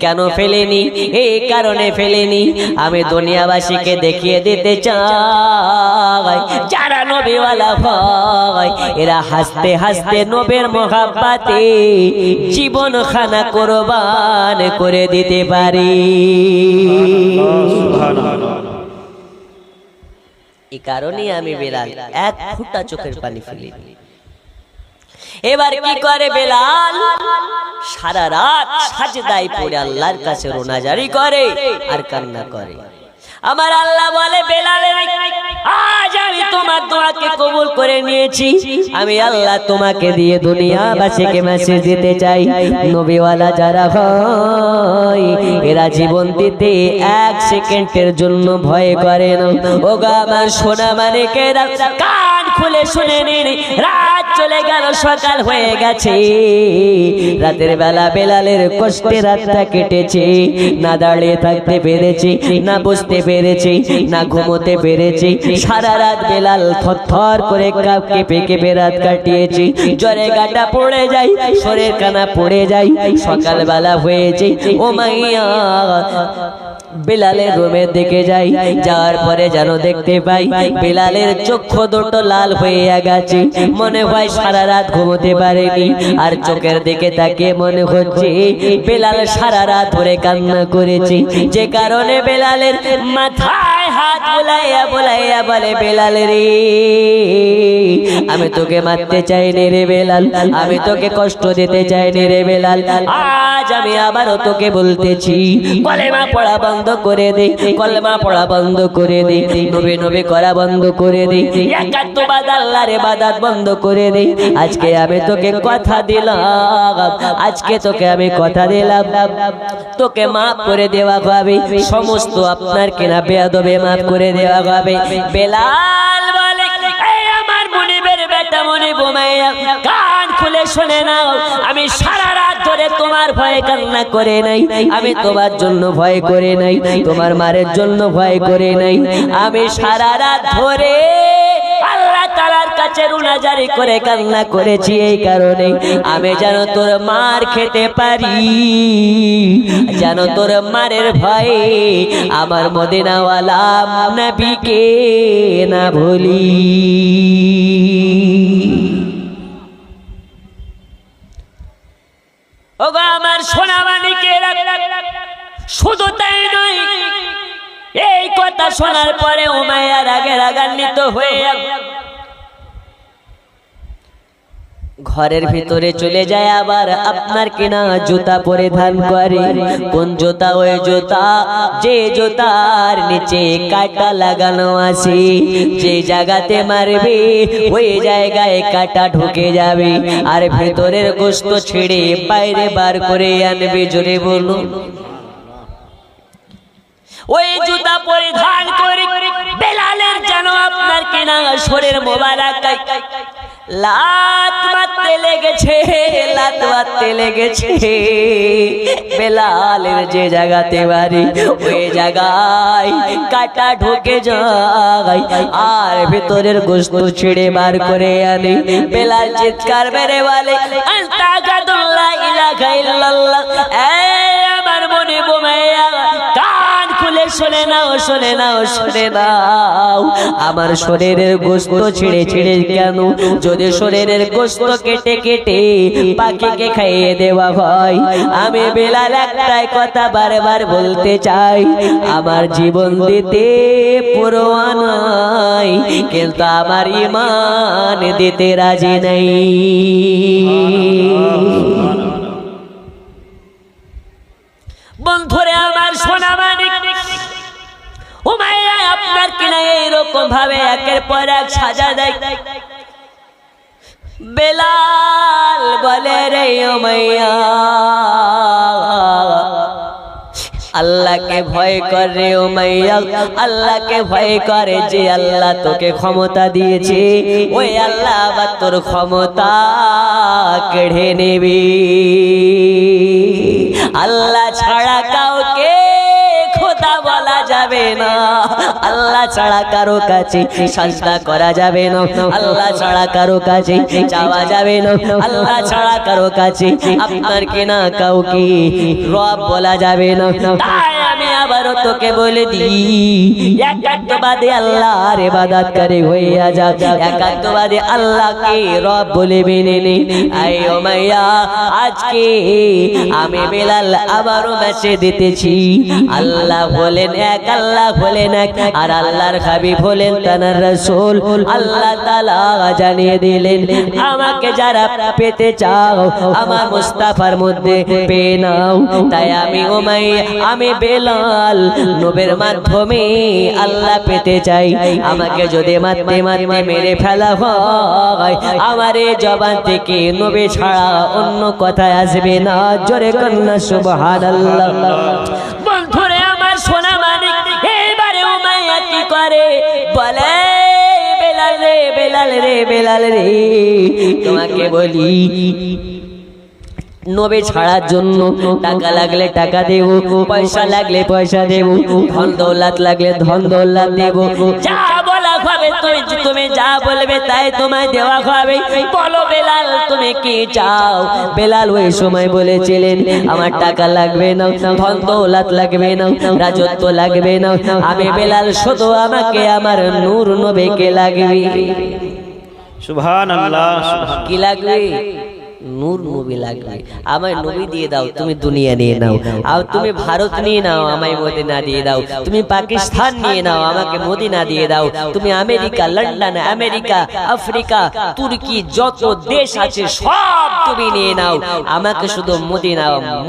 কেন ফেলিনি? এই কারণে ফেলিনি, আমি দুনিয়াবাসীকে দেখিয়ে দিতে চাই যারা নবীওয়ালা ভাই এরা হাসতে হাসতে নবীর মোহাব্বতে জীবন খানা কুরবান করে দিতে পারি। এই কারণে আমি বেলাল এক ফোঁটা চোখের পানি ফেলিনি। এবার কি করে বেলাল, সারা রাত সাজদায় পড়ে আল্লাহর কাছে রোনাজারি করে আর কান্না করে। আমার আল্লাহ বলে, বেলালের আজ আমি তোমার দোয়াকে কবুল করে নিয়েছি। আমি আল্লাহ তোমাকে দিয়ে দুনিয়াবাসীকে মেসেজ দিতে চাই, নবীওয়ালা যারা হয় এরা জীবন দিতে এক সেকেন্ডের জন্য ভয় করে না। ওগো আমার সোনা মানিকেরা, কান খুলে শুনে নিন, রাত চলে গেল, সকাল হয়ে গেছে। রাতের বেলা বেলালের কষ্টে রাতটা কেটেছে। না দাঁড়িয়ে থাকতে পেরেছি, না বসতে পেরেছি, না ঘুমোতে পেরেছি। সারা রাত বেলাল থরথর করে কেঁপে কেঁপে রাত কাটিয়েছি। জ্বরে গাটা পড়ে যায়, শরীর কানা পড়ে যায়। সকালবেলা হয়েছে, ও মাইয়া বেলালের রুমের দিকে যাই। যাওয়ার পরে যেন দেখতে পাই বেলালের চক্ষু দুটো লাল হয়ে গেছে। মনে হয় সারা রাত ঘুমোতে পারেনি। আর চোখের দিকে তাকিয়ে মনে হচ্ছে বেলাল সারা রাত ধরে কান্না করেছে। যে কারণে বেলালের মাথায় হাত বুলাইয়া বুলাইয়া বলে, বেলাল রে, আমি তোকে মারতে চাইনি রে বেলাল, আমি তোকে কষ্ট দিতে চাইনি রে বেলাল। আজ আমি আবারও তোকে বলতেছি, কলেমা পড়া বন্ধ করে দে, কলেমা পড়া বন্ধ করে দে, নবী নবী করা বন্ধ করে দে, একাত্মবাদ আল্লাহর ইবাদত বন্ধ করে দে। আজকে আমি তোকে কথা দিলাম, আজকে তোকে আমি কথা দিলাম, তোকে মাফ করে দেওয়া হবে। সমস্ত আপনার কিনা বেয়াদবে মাফ করে দেওয়া হবে। বেলাল বলে, এই আমার মুনিবের বেটা মুনিব মাইয়া, কান খুলে শুনে নাও, আমি সারা রাত ধরে তোমার ভয়ে কান্না করে নাই, আমি তোমার জন্য ভয় করে নাই, তোমার মারের জন্য ভয় করে নাই। আমি সারা রাত ধরে আল্লাহ তাআলার কাছে রুনাজারি করে কান্না করেছি। এই কারণে আমি যেন তোর মার খেতে পারি, যেন তোর মারের ভয়ে আমার মদিনাওয়ালা নবীকে না ভুলি। ওগো আমার সোনা মানিকেরা, শুধু তাই নয়, এই কথা শোনার পরে উমাইয়া রাগে রাগান্বিত হয়ে ঘরের ভিতরে চলে যায়। আবার আপনার কিনা জুতা পরিধান করে। কোন জুতা? ওই জুতা যে জুতার নিচে কাঁটা লাগানো আছে। যে জায়গাতে মারবে ওই জায়গায় কাঁটা ঢুকে যাবে, আর ভেতরের গোশত ছেড়ে বাইরে বার করে আনবে। জোরে বলুন। ওই জুতা পরিধান করে বেলালের যেন আপনার কিনা শরীর মোবারক লাত মারতে লেগেছে বেলালের যে জায়গাতে বাড়ি ওই জায়গায় কাটা ঢুকে যায় আর ভেতরের গোশত ছিঁড়ে বার করে আনে বেলাল চিৎকার মেরে বলে আস্তাগফিরুল্লাহ ইলাহা ইল্লাল্লাহ। এই আমার মনে বোমাইয়া কান খুলে শুনে নাও আমার শরীরের গোশত ছিঁড়ে কেন? যদি শরীরের গোশত কেটে পাখিকে খাইয়ে দেওয়া হয়, আমি বেলাল একটাই কথা বারবার বলতে চাই, আমার জীবন দিতে পরোয়া নাই, কিন্তু আমার ঈমান দিতে রাজি নাই। বন্ধুরে আমার সোনা মানিক, উমাইয়া আপনার কিনা এইরকম ভাবে একের পর এক সাজা দেয়। বেলাল বলে রে উমাইয়া, আল্লাহকে ভয় কর রে উমাইয়া, আল্লাহকে ভয় করে, যে আল্লাহ তোকে ক্ষমতা দিয়েছে ওই আল্লাহ আবার তোর ক্ষমতা কেড়ে নেবে। আল্লাহ ছাড়া কাউকে খোদা বলা যাবে না, আল্লাহ ছাড়া কারো কাছে সাজদা করা যাবে না, আল্লাহ ছাড়া কারো কাছে যাওয়া যাবে না, আল্লাহ ছাড়া কারো কাছে আপনার কিনা কাউকে রব বলা যাবে না। তাই আমি আবারও তোকে বলে দিই, একাত্মবাদী আল্লাহর ইবাদত করে হইয়া যা, একাত্মবাদী আল্লাহকে রব বলে মেনে নে। আই উমাইয়া, আজকে আমি বেলাল আবারও মেসে দিতেছি, আল্লাহ বলেন এক, আল্লাহ বলেন এক, আর আল্লাহর হাবিব হলেন তানার রাসূল। আল্লাহ তাআলা জানিয়ে দিলেন, আমাকে যারা পেতে চাও আমার মুস্তাফার মধ্যে পেয়ে নাও। তাই আমি উমাইয়া, আমি বেলাল নবীর মাধ্যমে আল্লাহ পেতে চাই। আমাকে যদি মারতে মেরে ফেলা হয়, আমার এই জবান থেকে নবী ছাড়া অন্য কথা আসবে না। জোরে কন্যা সুবহানাল্লাহ। বন্ধুরে আমার সোনা মানিক, এবারে উমাইয়া কি করে বলে, বেলাল রে, তোমাকে বলি, নবী ছাড়ার জন্য টাকা লাগলে টাকা দেব, পয়সা লাগলে পয়সা দেব, ধন দৌলত লাগলে ধন দৌলত দেব, যা বলা হবে তুমি যা বলবে তাই তোমায় দেওয়া হবে। বলো বেলাল তুমি কি চাও? বেলাল ওই সময় বলেছিলেন, আমার টাকা লাগবে না, ধন দৌলত লাগবে না, রাজত্ব লাগবে না, আমি বেলাল শুধু আমাকে আমার নূর নবীকে লাগবে। সুবহানাল্লাহ। কি লাগবে? নূর নবী লাগবে। আমায় নবী দিয়ে দাও, তুমি দুনিয়া নিয়ে নাও। আর তুমি ভারত নিয়ে নাও, আমায় মদিনা দিয়ে দাও। তুমি পাকিস্তান নিয়ে নাও, আমাকে মদিনা দিয়ে দাও। তুমি আমেরিকা, লন্ডন, আমেরিকা, আফ্রিকা, তুর্কি, যত দেশ আছে সব তুমি নিয়ে নাও, আমাকে শুধু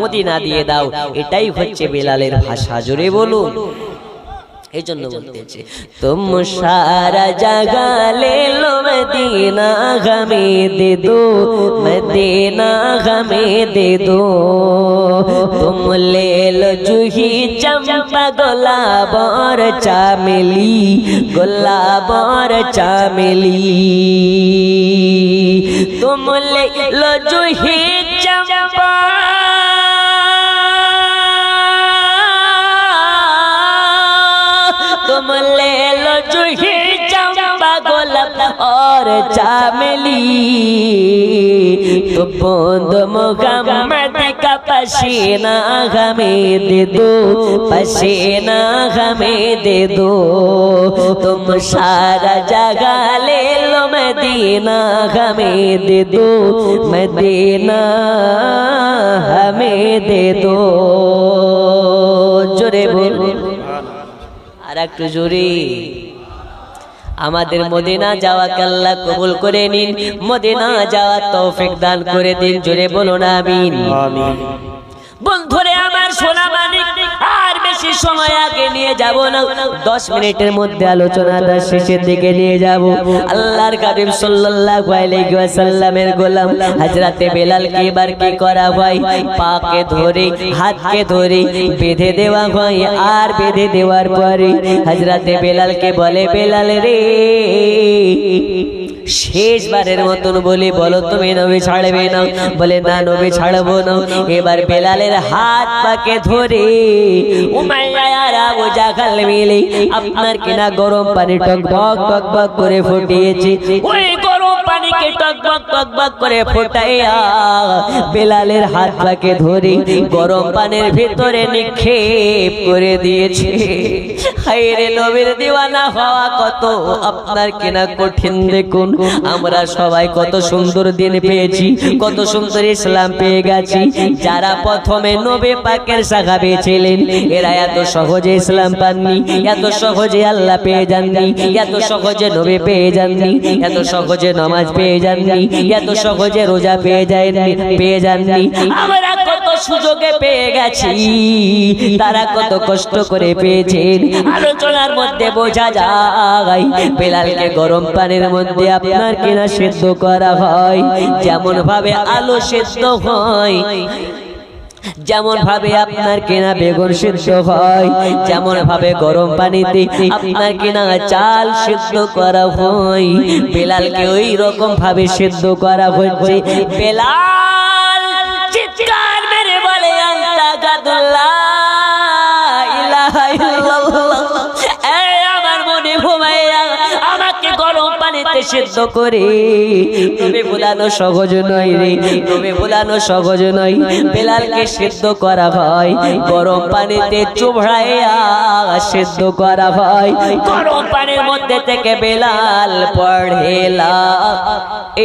মদিনা দিয়ে দাও। এটাই হচ্ছে বেলালের ভাষা। জোরে বলুন। এই জন্য বলতেছে, তুম সারা জাগা লে লো মদিনা হমেं दे दो, मदीना हमें दे दो, तुम ले लो जूही चंपा गुलाब और चामेली, गुलाब और चामेली, तुम ले लो जूही चंपा तुम ले लो जूही चंपा गुलाब और चामेली, तो बूंद मुहम्मद का पसीना हमें दे दो, पसीना हमें दे दो, तुम सारा जगह ले लो मदीना हमें दे दो, मदीना हमें दे दो। जोरे बोलो আর একটু জোরে। আমাদের মদিনা যাওয়াকে আল্লাহ কবুল করে নিন, মদিনা যাওয়ার তৌফিক দান করে দিন। জোরে বলুন আমিন। আমিন। বন্ধুরে আমার সোনা মানিক, আর বেশি বেশি সময় আগে নিয়ে যাব না, 10 মিনিটের মধ্যে আলোচনাটা শেষের দিকে নিয়ে যাব। আল্লাহর হাবিব সাল্লাল্লাহু আলাইহি ওয়াসাল্লামের গোলাম হযরতে বেলালকে এবার কি করা হয়, পাকে ধরে হাতকে ধরে বেঁধে দেওয়া হয়। আর বেঁধে দেওয়ার পরে হযরতে বেলালকে বলে, বেলাল রে শেষবারের মতন বলি, বলো তুমি নবী ছাড়বে না? বলে না নবী ছাড়বো না। এবার বেলালের হাত পাকে ধরে উমাইয়া আর আবু জাহল মিলে আপনার কিনা গরম পানি টকবক টকবক করে ফুটিয়েছে। ওই গরম পানিকে টকবক টকবক করে ফোটাইয়া বেলালের হাত পাকে ধরে গরম পানির ভিতরে নিক্ষেপ করে দিয়েছে। হায়রে নবীর দিওয়ানা হওয়া কত আপনার কিনা কঠিন। দেখুন আমরা সবাই কত সুন্দর দিন পেয়েছি, কত সুন্দর ইসলাম পেয়ে গেছি। যারা প্রথমে নবী পাকের সাহাবী ছিলেন এরা এত সহজে ইসলাম পাননি, এত সহজে আল্লাহ পেয়ে যাননি, এত সহজে নবী পেয়ে যাননি, এত সহজে নামাজ পেয়ে যাননি, এত সহজে রোজা পেয়ে যাননি। আমরা কত সুযোগে পেয়ে গেছি, তারা কত কষ্ট করে পেয়েছেন। আলোচনার মধ্যে বোঝা যায় বেলালকে গরম পানির মধ্যে আপনার কিনা সেদ্ধ করা হয়। যেমন ভাবে আলু সেদ্ধ হয়, যেমন ভাবে আপনার কিনা বেগুন সিদ্ধ হয়, যেমন ভাবে গরম পানিতে আপনার কিনা চাল সিদ্ধ করা হয়, বেলালকে ওই রকম ভাবে সিদ্ধ করা হচ্ছে। বেলাল চিৎকার মেরে বলে, আনতা গাদুল্লাহ ইলাহা ইল্লাল্লাহ। এই আমার মনে ঘুমাইয়া আমাকে গরম পানিতে সিদ্ধ করে নবী ভুলানো সহজ নয় রে, নবী ভুলানো সহজ নয়। বেলালকে সিদ্ধ করা হয়, গরম পানিতে চুবড়াইয়া সিদ্ধ করা হয়। গরম পানির মধ্যে থেকে বেলাল পড়ে লা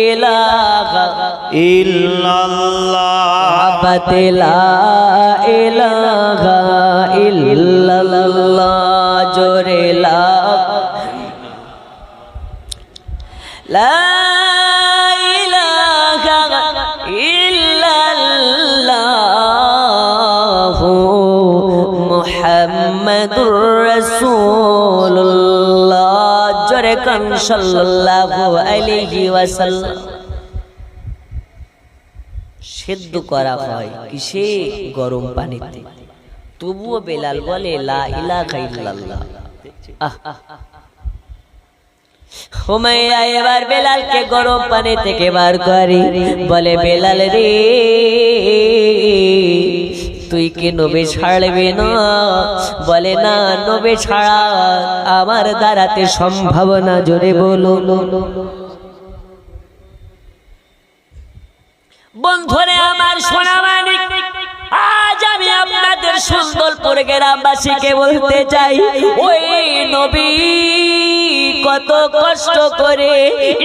ইলাহা ইল্লাল্লাহ লা ইলাহা ইল্লাল্লাহ। জোরে লা ইলাহা ইল্লাল্লাহ মুহাম্মাদুর রাসূলুল্লাহ। জোরে কান সাল্লাল্লাহু আলাইহি ওয়াসাল্লাম। সিদ্ধ করা হয় কিসে? গরম পানিতে। তবুও বেলাল বলে লা ইলাহা ইল্লাল্লাহ। হুমাইয়া এবার বেলালকে গরম পানি থেকে বার করে, বলে বেলাল রে তুই কি নবী ছাড়বে না? বলে না নবী ছাড়া আমার দ্বারাতে সম্ভব না। জোরে বলো। বন্ধুরে আমার সোনা মানিক, আজ আমি আপনাদের সুন্দরপুর গ্রামবাসীকে বলতে চাই, ওই নবী কত কষ্ট করে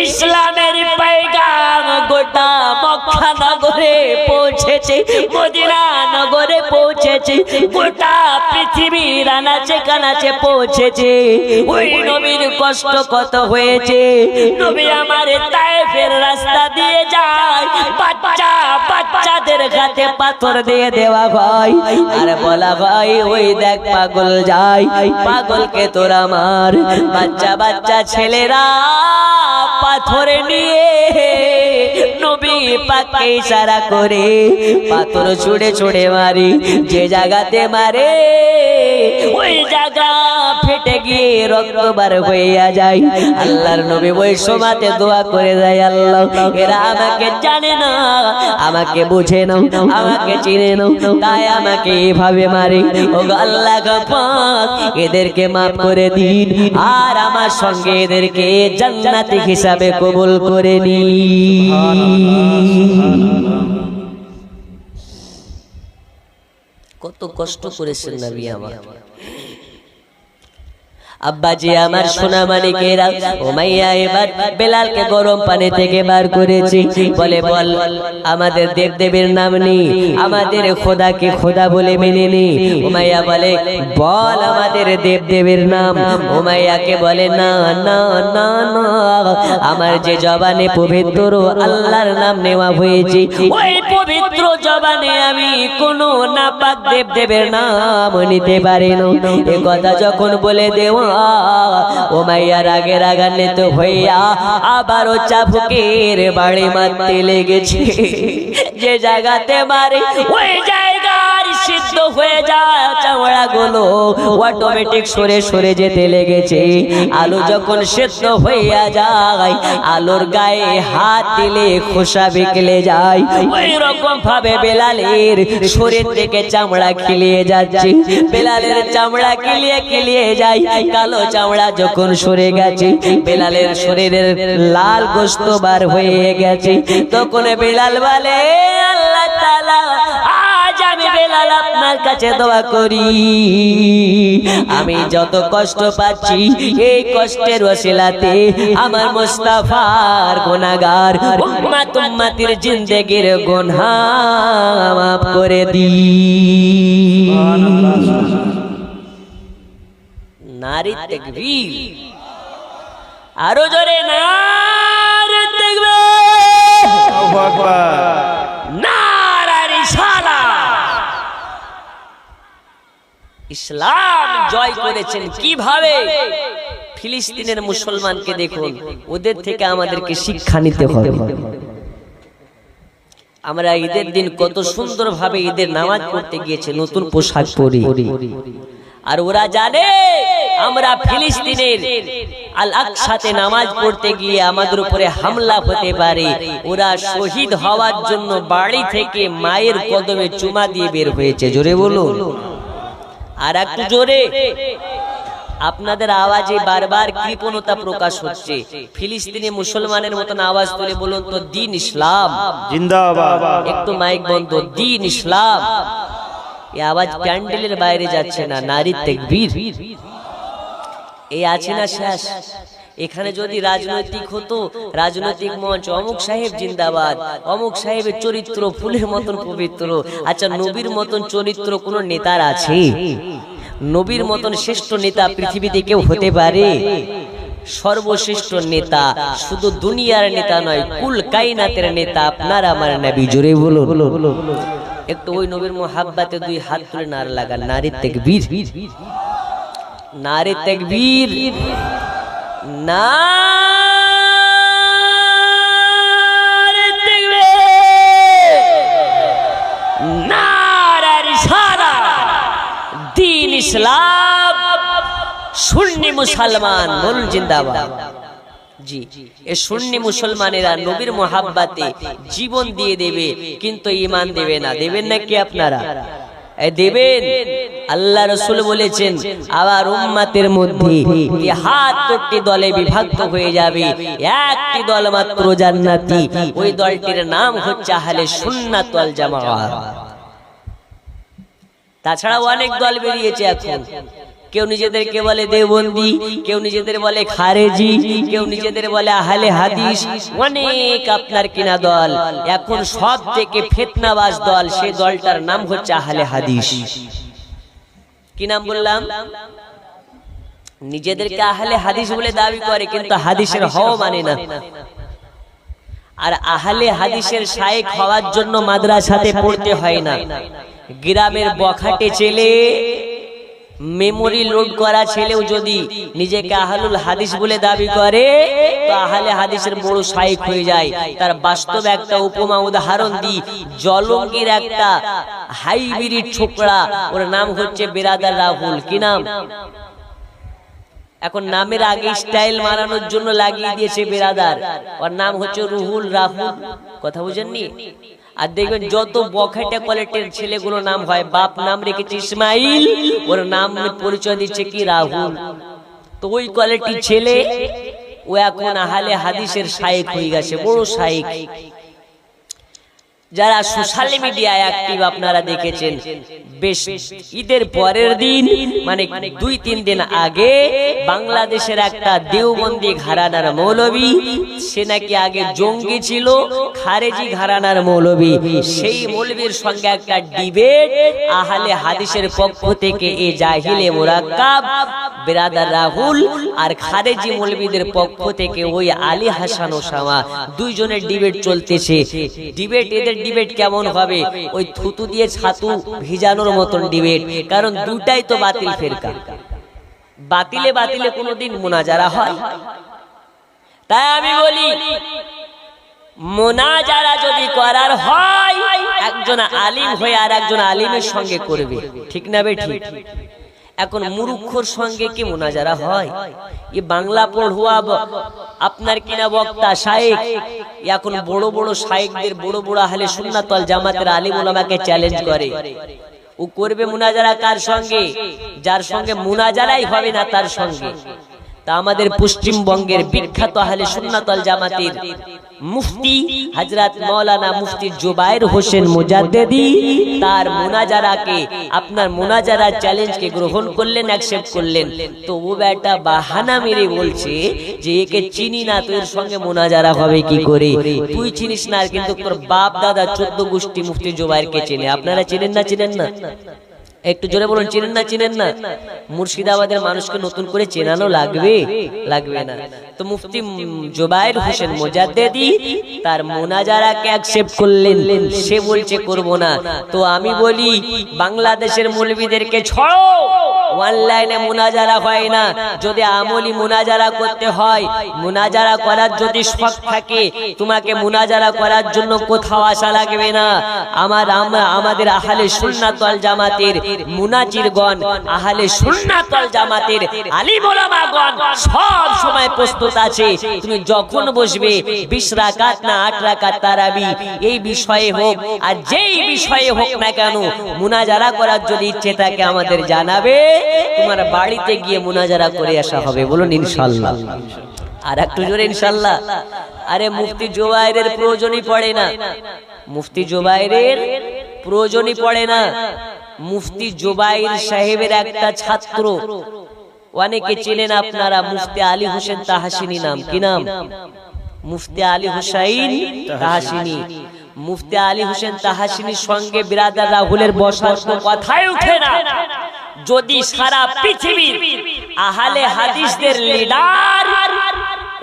ইসলামের পয়গাম গোটা মক্কা নগরে পৌঁছেছে, মদিনা নগরে পৌঁছেছে, গোটা পৃথিবীর আনাচে কানাচে পৌঁছেছে। ওই নবীর কষ্ট কত হয়েছে। নবী আমার তায়েফের রাস্তা দিয়ে যায়, বাচ্চাদের হাতে পাথর দিয়ে দেওয়া হয়, আর বলা হয় ওই দেখ পাগল যায়, পাগলকে তোরা মার। বাচ্চা বাচ্চা ছেলেরা পাথরে নিয়ে নবী পাককে ইশারা করে পাথর ছুঁড়ে ছুঁড়ে মারি। যে জায়গাতে মারে ওই জায়গা ফেটে গিয়ে রক্ত বার হইয়া যায়। আল্লাহর নবী ওই সময়তে দোয়া করে দেয়, আল্লাহ এরা আমাকে জানে না, আমাকে বুঝে নাও, আমাকে চিনে নাও, তাই আমাকে এভাবে মারে। ও আল্লাহ পাক এদেরকে মাফ করে দিন, আর আমার সঙ্গে এদেরকে জান্নাতি হিসাবে কবুল করে নিন। কত কষ্ট করেছেন নবী আমার। আব্বাজি আমার সোনা মানিকেরা, উমাইয়া এবার বেলালকে গরম পানি থেকে বার করেছে। বলে, বল আমাদের দেবদেবের নাম নেই, আমাদের খোদাকে খোদা বলে মেনে নি। উমাইয়া বলে, বল আমাদের দেবদেবের নাম। উমাইয়াকে বলে, না না না না, আমার যে জবানে পবিত্র আল্লাহর নাম নেওয়া হয়েছে, ওই পবিত্র জবানে আমি কোন নাপাক দেবদেবের নাম নিতে পারি না। এ কথা যখন বলে দেওয়া, উমাইয়া রাগে রাগান্বিত হইয়া আবারও চাবুকের বাড়ি মারতে লেগেছে। যে জায়গাতে মারে ওই জায়গার সিদ্ধ হয়ে যায় চামড়া গুলো অটোমেটিক সরে সরে যেতে লেগেছে। আলু যখন সিদ্ধ হইয়া যায়, আলুর গায়ে হাত দিলে খোসা বিকলে যায়, ওই রকম ভাবে বেলালের শরীর থেকে চামড়া খিলিয়ে যাচ্ছে। বেলালের চামড়া কিলিয়ে কিলিয়ে যায়। কালো চামড়া যখন সরে গেছে, বেলালের শরীরের লাল গোশত বার হয়ে গেছে, তখন বেলাল বলে, আল্লাহ তাআলা আজ আমি বেলাল আপনার কাছে দোয়া করি, আমি যত কষ্ট পাচ্ছি এই কষ্টের ওসিলাতে আমার মুস্তাফার গুনাহগার উম্মতের জিন্দেগির গুনাহ মাফ করে দি। নারী তাকবীর, আরো জোরে নারী তাকবীর, আল্লাহু আকবার। নারে রিসালাত। ইসলাম জয় করেছেন কিভাবে? ফিলিস্তিনের মুসলমানকে দেখুন, ওদের থেকে আমাদেরকে শিক্ষা নিতে হবে। আমরা ঈদের দিন কত সুন্দরভাবে ঈদের নামাজ পড়তে গিয়েছে, নতুন পোশাক পরে, আর ওরা জানে আমরা ফিলিস্তিনের আল আকসাতে নামাজ পড়তে গিয়ে আমাদের উপরে হামলা হতে পারে। ওরা শহীদ হওয়ার জন্য বাড়ি থেকে মায়ের কদমে চুমা দিয়ে বের হয়েছে। জোরে বলুন, আর একটু জোরে। আপনাদের আওয়াজে বারবার কৃপণতা প্রকাশ হচ্ছে। ফিলিস্তিনি মুসলমানের মতন আওয়াজ তুলে বলুন তো, দ্বীন ইসলাম জিন্দাবাদ। একটু মাইক বন্ধ, দ্বীন ইসলাম। এই আওয়াজ প্যান্ডেলের বাইরে যাচ্ছে না। নারী তাকবীর, এই আছে না শেষ। এখানে যদি রাজনৈতিক হতো, রাজনৈতিক মঞ্চ, অমুক সাহেব জিন্দাবাদ, অমুক সাহেবের চরিত্র ফুলের মতন পবিত্র। আচ্ছা, নবীর মতন চরিত্র কোন নেতার আছে? নবীর মতন শ্রেষ্ঠ নেতা পৃথিবীতে কেউ হতে পারে? সর্বশ্রেষ্ঠ নেতা, শুধু দুনিয়ার নেতা নয়, কুল কায়নাতের নেতা আপনার আমার নবী। জোরে বলুন। একটু ওই নবীর মুহাব্বতে দুই হাত তুলে নারা লাগান, নারী তাকবীর, নারী তাকবীর, নারী তাকবীর, নারা রিসালাত। দ্বীন ইসলাম, সুন্নি মুসলমান বলুন জিন্দাবাদ। জি, এই সুন্নি মুসলমানেরা নবীর মুহাব্বতে জীবন দিয়ে দেবে, কিন্তু ঈমান দেবে না। দেবেন নাকি আপনারা? দেবেন। আল্লাহ রাসূল বলেছেন, আবার উম্মতের মধ্যে ৭৩টি দলে বিভক্ত হয়ে যাবে, একটি দল মাত্র জান্নাতি, ওই দলটির নাম হচ্ছে আহলে সুন্নাত ওয়াল জামাআহ। তাছাড়াও অনেক দল বেরিয়েছে এখন। কেউ নিজেদেরকে বলে দেওবন্দি, কেউ নিজেদের বলে খারেজি, কেউ নিজেদের বলে আহলে হাদিস, অনেক আপনার কিনা দল। এখন সব থেকে ফিতনাবাজ দল, সেই দলটার নাম হচ্ছে আহলে হাদিস। কি নাম বললাম? নিজেদেরকে আহলে হাদিস বলে দাবি করে, কিন্তু হাদিসের হওয়া মানে না। আর আহলে হাদিসের শায়েখ হওয়ার জন্য মাদ্রাসাতে পড়তে হয় না। গ্রামের বখাটে ছেলে, মেমোরি লোড করা ছেলেও যদি নিজেকে আহলুল হাদিস বলে দাবি করে, তো আহলে হাদিসের বড় শায়েখ হয়ে যায়। তার বাস্তব একটা উপমা উদাহরণ দিই। জলঙ্গির একটা হাইব্রিড ছোকরা, ওর নাম হচ্ছে বিরাদার রাহুল। কি নাম? এখন নামের আগে স্টাইল মারানোর জন্য লাগিয়ে দিয়েছে বিরাদার, ওর নাম হচ্ছে রুহুল রাহুল। কথা বুঝেননি? আর দেখবেন যত বখাটে কোয়ালিটির ছেলেগুলো নাম হয়, বাপ নাম রেখেছে ইসমাইল, ওর নাম পরিচয় দিচ্ছে কি রাহুল। তো ওই কোয়ালিটির ছেলে ও এখন আহলে হাদিসের শায়েখ হয়ে গেছে, বড় শায়েখ। যারা সোশ্যাল মিডিয়ায় অ্যাক্টিভ আপনারা দেখেছেন, বেশ ঈদের পরের দিন মানে 2-3 দিন আগে বাংলাদেশের একটা দেওবন্দি ঘরানার মৌলবী, সে নাকি আগে জঙ্গি ছিল, খারেজি ঘরানার মৌলবী, সেই মৌলবীর সঙ্গে একটা ডিবেট আহলে হাদিসের পক্ষ থেকে এই জাহিলে মুরাক্কাব বিরাদার রাহুল আর খারেজি মৌলবীদের পক্ষ থেকে ওই আলী হাসান ওসামা দুইজনের ডিবেট চলতেছে। ডিবেট, এদের ডিবেট কেমন হবে? ওই থুতু দিয়ে ছাতু ভিজানোর মতন ডিবেট, কারণ দুটাই তো বাতিল ফেরকা। বাতিলে বাতিলে কোনোদিন মুনাজারা হয়? তাই আমি বলি, মুনাজারা যদি করার হয় একজন আলিম হয়ে আর একজন আলিমের সঙ্গে করবে, ঠিক না বেঠিক? এখন মূর্খর সঙ্গে কি মুনাজারা হয়? এই বাংলা পড়ুয়া আপনার কিনা বক্তা শায়েখ এখন বড় বড় শায়েখদের, বড় বড় আহলে সুন্নাত ওয়াল জামাতের আলিম উলামাকে চ্যালেঞ্জ করে। ও করবে মুনাজারা কার সঙ্গে? যার সঙ্গে মুনাজারাই হবে না তার সঙ্গে। তা আমাদের পশ্চিমবঙ্গের বিখ্যাত আহলে সুন্নাত ওয়াল জামাতের মুফতি হযরত মাওলানা মুফতি জুবায়ের হোসেন মুজাদ্দেদি তার মুনাজারাকে, আপনার মুনাজারা চ্যালেঞ্জকে গ্রহণ করলেন, অ্যাকসেপ্ট করলেন। তো ও বেটা বাহানা মেরে বলছে যে একে চিনি না, তো এর সঙ্গে মুনাজারা হবে কি করে? তুই চিনিস না, কিন্তু তোর বাপ দাদা 14 গোষ্ঠী মুফতি জুবায়েরকে চেনে। আপনারা চেনেন না? চেনেন না? একটু জোরে বলুন, চিনেন না? চিনেন না? মুর্শিদাবাদের মানুষকে নতুন করে চেনানো লাগবে? লাগবে না। তো মুফতি জুবায়ের হোসেন মুজাদ্দেদি তার মুনাজারাকে অ্যাকসেপ্ট করলেন, সে বলছে করব না। তো আমি বলি, বাংলাদেশের মৌলবীদেরকে ছড়ো, অনলাইনে মুনাজারা হয় না। যদি আমলি মুনাজারা করতে হয়, মুনাজারা করার যদি শখ থাকে, তোমাকে মুনাজারা করার জন্য কোথাও আসা লাগবে না। আমাদের আহলে সুন্নাত ওয়াল জামাতের মুনাজিরগণ, আহলে সুন্নাত ওয়াল জামাতের আলিম ওলামাগণ সব সময় প্রস্তুত আছে। তুমি যখন বসবে 20 রাকাত না 8 রাকাত তারাবি, এই বিষয়ে হোক আর যেই বিষয়ে হোক না কেন, মুনাজারা করার যদি ইচ্ছে থাকে আমাদের জানাবে, তোমার বাড়িতে গিয়ে মুনাজারা করে আসা হবে। বলুন ইনশাআল্লাহ। আর একটু জোরে ইনশাআল্লাহ। আরে মুফতি জুবায়েরের প্রয়োজনই পড়ে না, মুফতি জুবায়েরের প্রয়োজনই পড়ে না। মুফতি জুবায়ের সাহেবের একটা ছাত্র, অনেকে চেনেন আপনারা, মুফতি আলী হোসেন তাহাসিনী নাম। কি নাম? মুফতি আলী হোসেন তাহাসিনী। মুফতি আলী হোসেন তাহাসিনীর সঙ্গে বিরাদার রাহুলের বসার তো কথাই উঠে না। যদি সারা পৃথিবীর আহলে হাদিসদের লিডার,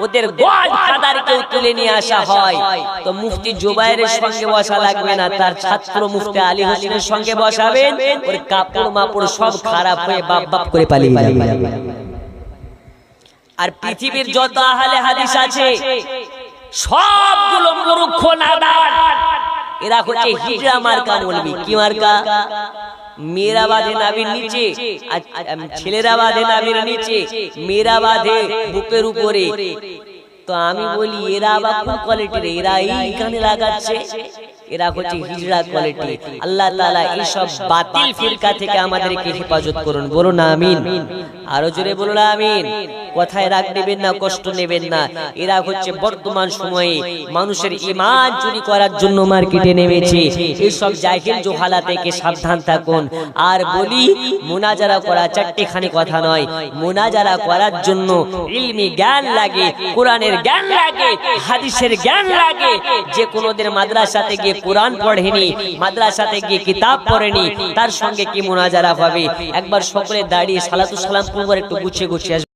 ওদের গডফাদারকেও তুলে নিয়ে আসা হয়, তো মুফতি জুবায়েরের সঙ্গে বসা লাগবে না, তার ছাত্র মুফতি আলী হোসেনের সঙ্গে বসাবেন। ওর কাপড় মাপড় সব খারাপ হয়ে বাপ বাপ করে পালিয়ে যাবে। আর পৃথিবীর যত আহলে হাদিস আছে সবগুলো মূর্খ নাদান। এরা হচ্ছে হিজড়া মার্কা মৌলবী। কি মার্কা? মেয়েরা বাঁধে নাভির নিচে, ছেলেরা বাঁধে নাভির নিচে, মেয়েরা বাঁধে বুকের উপরে। তো আমি বলি, এরা আবার কোন কোয়ালিটির? এরা এইখানে লাগাচ্ছে, এরা হচ্ছে হিজড়া কোয়ালিটি। আল্লাহ তাআলা এইসব বাতিল ফিরকা থেকে আমাদেরকে হেফাজত করুন। বলুন আমিন। আরো জোরে বলুন আমিন। কথায় রাগ নেবেন না, কষ্ট নেবেন না। এরা হচ্ছে বর্তমান সময়ে মানুষের ঈমান চুরি করার জন্য মার্কেটে নেমেছে। এইসব জাহিল জোহালা থেকে সাবধান থাকুন। আর বলি, মুনাজারা করা চারটিখানি কথা নয়, মুনাজারা করার জন্য ইলমি জ্ঞান লাগে, কোরআনের জ্ঞান লাগে, হাদিসের জ্ঞান লাগে। যে কোনোদের মাদ্রাসাতে গিয়ে কোরআন পড়েনি, মাদ্রাসাতে গিয়ে কিতাব পড়েনি, তার সঙ্গে কি মুনাজারা হবে? একবার সকলে দাঁড়িয়ে সালাতু সালাম পড়বার একটু গুছিয়ে গুছিয়ে